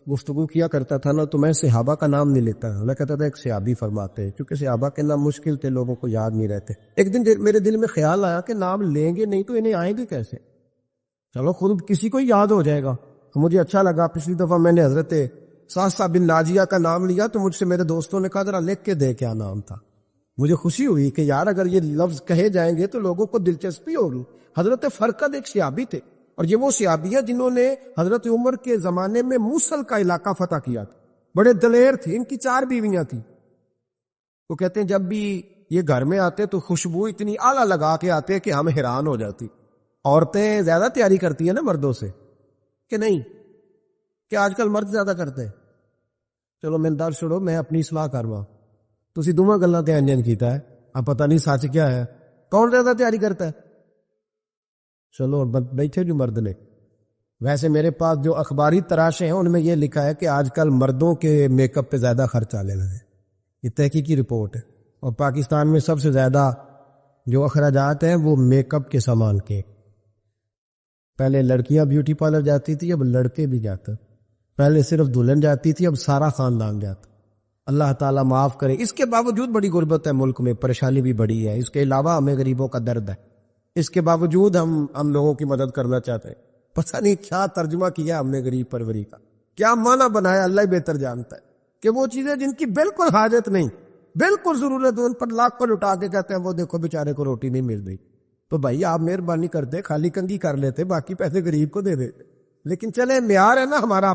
گفتگو کیا کرتا تھا نا تو میں صحابہ کا نام نہیں لیتا، میں کہتا تھا ایک صحابی فرماتے، کیونکہ صحابہ کے نام مشکل تھے، لوگوں کو یاد نہیں رہتے۔ ایک دن میرے دل میں خیال آیا کہ نام لیں گے نہیں تو انہیں آئیں گے کیسے، چلو خود کسی کو یاد ہو جائے گا۔ مجھے اچھا لگا، پچھلی دفعہ میں نے حضرت ساسا بن ناجیہ کا نام لیا تو مجھ سے میرے دوستوں نے کہا ذرا لکھ کے دے کیا نام تھا۔ مجھے خوشی ہوئی کہ یار اگر یہ لفظ کہے جائیں گے تو لوگوں کو دلچسپی ہوگی۔ حضرت فرقد ایک صحابی تھے، اور یہ وہ صحابی ہیں جنہوں نے حضرت عمر کے زمانے میں موصل کا علاقہ فتح کیا تھا، بڑے دلیر تھے، ان کی 4 بیویاں تھیں۔ وہ کہتے ہیں جب بھی یہ گھر میں آتے تو خوشبو اتنی اعلیٰ لگا کے آتے کہ ہم حیران ہو جاتی۔ عورتیں زیادہ تیاری کرتی ہیں نا مردوں سے کہ نہیں، کہ آج کل مرد زیادہ کرتے ہیں۔ چلو میں در چھوڑو، میں اپنی اصلاح کروا، تسی دوواں گلاں تے انجن کیتا ہے، اب پتہ نہیں سچ کیا ہے، کون زیادہ تیاری کرتا ہے؟ چلو بیٹھے جو مرد نے۔ ویسے میرے پاس جو اخباری تراشے ہیں ان میں یہ لکھا ہے کہ آج کل مردوں کے میک اپ پہ زیادہ خرچ آنے لگے، یہ تحقیقی رپورٹ ہے، اور پاکستان میں سب سے زیادہ جو اخراجات ہیں وہ میک اپ کے سامان کے۔ پہلے لڑکیاں بیوٹی پارلر جاتی تھی، اب لڑکے بھی جاتے، پہلے صرف دلہن جاتی تھی، اب سارا خاندان جاتا۔ اللہ تعالیٰ معاف کرے۔ اس کے باوجود بڑی غربت ہے ملک میں، پریشانی بھی بڑی ہے، اس کے علاوہ ہمیں غریبوں کا درد ہے، اس کے باوجود ہم لوگوں کی مدد کرنا چاہتے ہیں۔ پتہ نہیں کیا ترجمہ کیا ہم نے غریب پروری کا، کیا معنی بنایا، اللہ ہی بہتر جانتا ہے، کہ وہ چیزیں جن کی بالکل حاجت نہیں، بالکل ضرورت ہے، ان پر لاکھ پر اٹھا کے کہتے ہیں وہ دیکھو بیچارے کو روٹی نہیں مل رہی۔ تو بھائی آپ مہربانی کرتے خالی کنگھی کر لیتے، باقی پیسے غریب کو دے دیتے۔ لیکن چلے معیار ہے نا ہمارا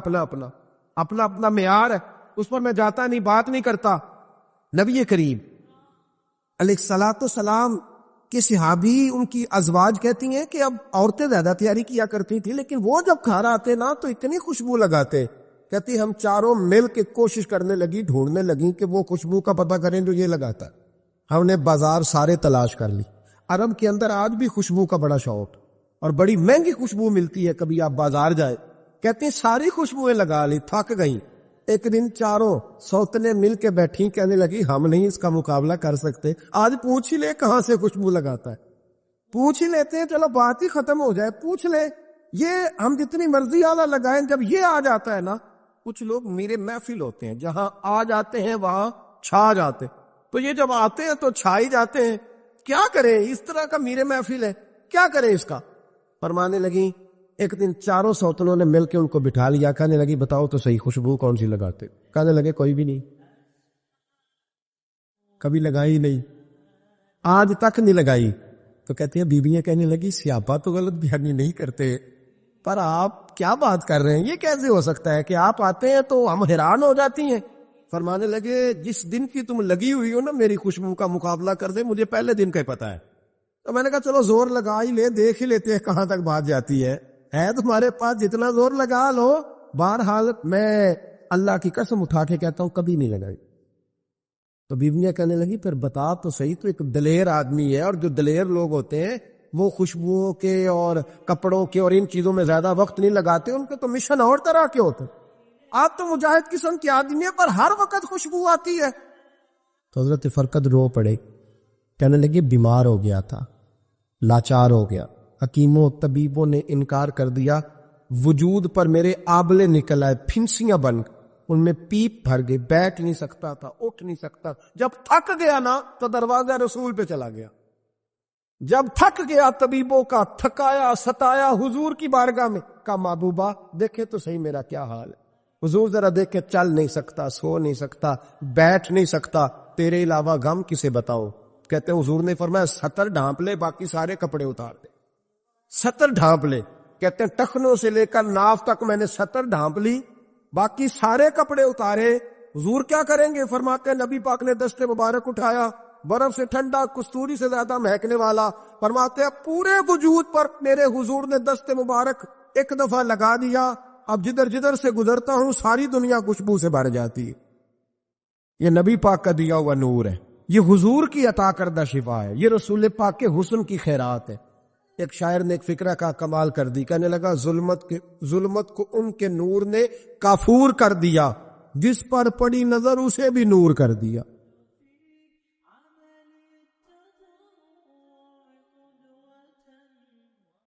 اپنا معیار ہے، اس پر میں جاتا نہیں، بات نہیں کرتا۔ نبی کریم علیہ الصلوۃ والسلام کے صحابی، ان کی ازواج کہتی ہیں کہ اب عورتیں زیادہ تیاری کیا کرتی تھی، لیکن وہ جب گھر آتے نا تو اتنی خوشبو لگاتے، کہتی ہم چاروں مل کے کوشش کرنے لگی، ڈھونڈنے لگی کہ وہ خوشبو کا پتہ کریں جو یہ لگاتا ہے۔ ہم نے بازار سارے تلاش کر لی، عرب کے اندر آج بھی خوشبو کا بڑا شوق، اور بڑی مہنگی خوشبو ملتی ہے، کبھی آپ بازار جائے، کہتے ہیں ساری خوشبوئیں لگا لی، تھک گئی۔ ایک دن چاروں سوتنے مل کے بیٹھی، کہنے لگی ہم نہیں اس کا مقابلہ کر سکتے، آج پوچھ ہی لے کہاں سے خوشبو لگاتا ہے، پوچھ ہی لیتے ہیں، چلو بات ہی ختم ہو جائے، پوچھ لے۔ یہ ہم جتنی مرضی اعلیٰ لگائیں، جب یہ آ جاتا ہے نا، کچھ لوگ میرے محفل ہوتے ہیں، جہاں آ جاتے ہیں وہاں چھا جاتے، تو یہ جب آتے ہیں تو چھا ہی جاتے ہیں۔ کیا کریں، اس طرح کا میرے محفل ہے، کیا کریں اس کا؟ فرمانے لگی ایک دن چاروں سوتنوں نے مل کے ان کو بٹھا لیا، کہنے لگی بتاؤ تو صحیح خوشبو کون سی لگاتے؟ کہنے لگے کوئی بھی نہیں، کبھی لگائی نہیں، آج تک نہیں لگائی۔ تو کہتے ہیں بیویاں کہنے لگی سیاپا تو غلط بیانی نہیں کرتے، پر آپ کیا بات کر رہے ہیں، یہ کیسے ہو سکتا ہے کہ آپ آتے ہیں تو ہم حیران ہو جاتی ہیں۔ فرمانے لگے جس دن کی تم لگی ہوئی ہو نا میری خوشبو کا مقابلہ کر دے، مجھے پہلے دن کا ہی پتا ہے۔ تو میں نے کہا چلو زور لگا ہی لے، دیکھ ہی لیتے ہیں کہاں تک بات جاتی ہے تمہارے پاس جتنا زور لگا لو۔ بہرحال میں اللہ کی قسم اٹھا کے کہتا ہوں کبھی نہیں لگائی۔ تو بیویاں کہنے لگی پھر بتا تو صحیح، تو ایک دلیر آدمی ہے، اور جو دلیر لوگ ہوتے ہیں وہ خوشبوؤں کے اور کپڑوں کے اور ان چیزوں میں زیادہ وقت نہیں لگاتے، ان کے تو مشن اور طرح کے ہوتے۔ آپ تو مجاہد قسم کی آدمی ہے، پر ہر وقت خوشبو آتی ہے۔ تو حضرت فرقد رو پڑے، کہنے لگے بیمار ہو گیا تھا، لاچار ہو گیا، حکیموں طبیبوں نے انکار کر دیا، وجود پر میرے آبلے نکل آئے، پھنسیاں بن، ان میں پیپ بھر گئی، بیٹھ نہیں سکتا تھا، اٹھ نہیں سکتا۔ جب تھک گیا نا تو دروازہ رسول پہ چلا گیا، جب تھک گیا طبیبوں کا تھکایا ستایا، حضور کی بارگاہ میں کہا محبوبہ دیکھے تو صحیح میرا کیا حال ہے۔ حضور ذرا دیکھے، چل نہیں سکتا، سو نہیں سکتا، بیٹھ نہیں سکتا، تیرے علاوہ غم کسے بتاؤ؟ کہتے ہیں حضور نے فرمایا 70 ڈھانپ لے، باقی سارے کپڑے اتار دے۔ 70 ڈھانپ لے، کہتے ہیں ٹخنوں سے لے کر ناف تک میں نے 70 ڈھانپ لی، باقی سارے کپڑے اتارے۔ حضور کیا کریں گے؟ فرماتے ہیں نبی پاک نے دست مبارک اٹھایا، برف سے ٹھنڈا، کستوری سے زیادہ مہکنے والا، فرماتے ہیں پورے وجود پر میرے حضور نے دست مبارک ایک دفعہ لگا دیا، اب جدھر جدھر سے گزرتا ہوں ساری دنیا خوشبو سے بھر جاتی ہے۔ یہ نبی پاک کا دیا ہوا نور ہے، یہ حضور کی عطا کردہ شفا ہے، یہ رسول پاک کے حسن کی خیرات ہے۔ ایک شاعر نے ایک فکرہ کا کمال کر دی، کہنے لگا ظلمت کو ان کے نور نے کافور کر دیا، جس پر پڑی نظر اسے بھی نور کر دیا۔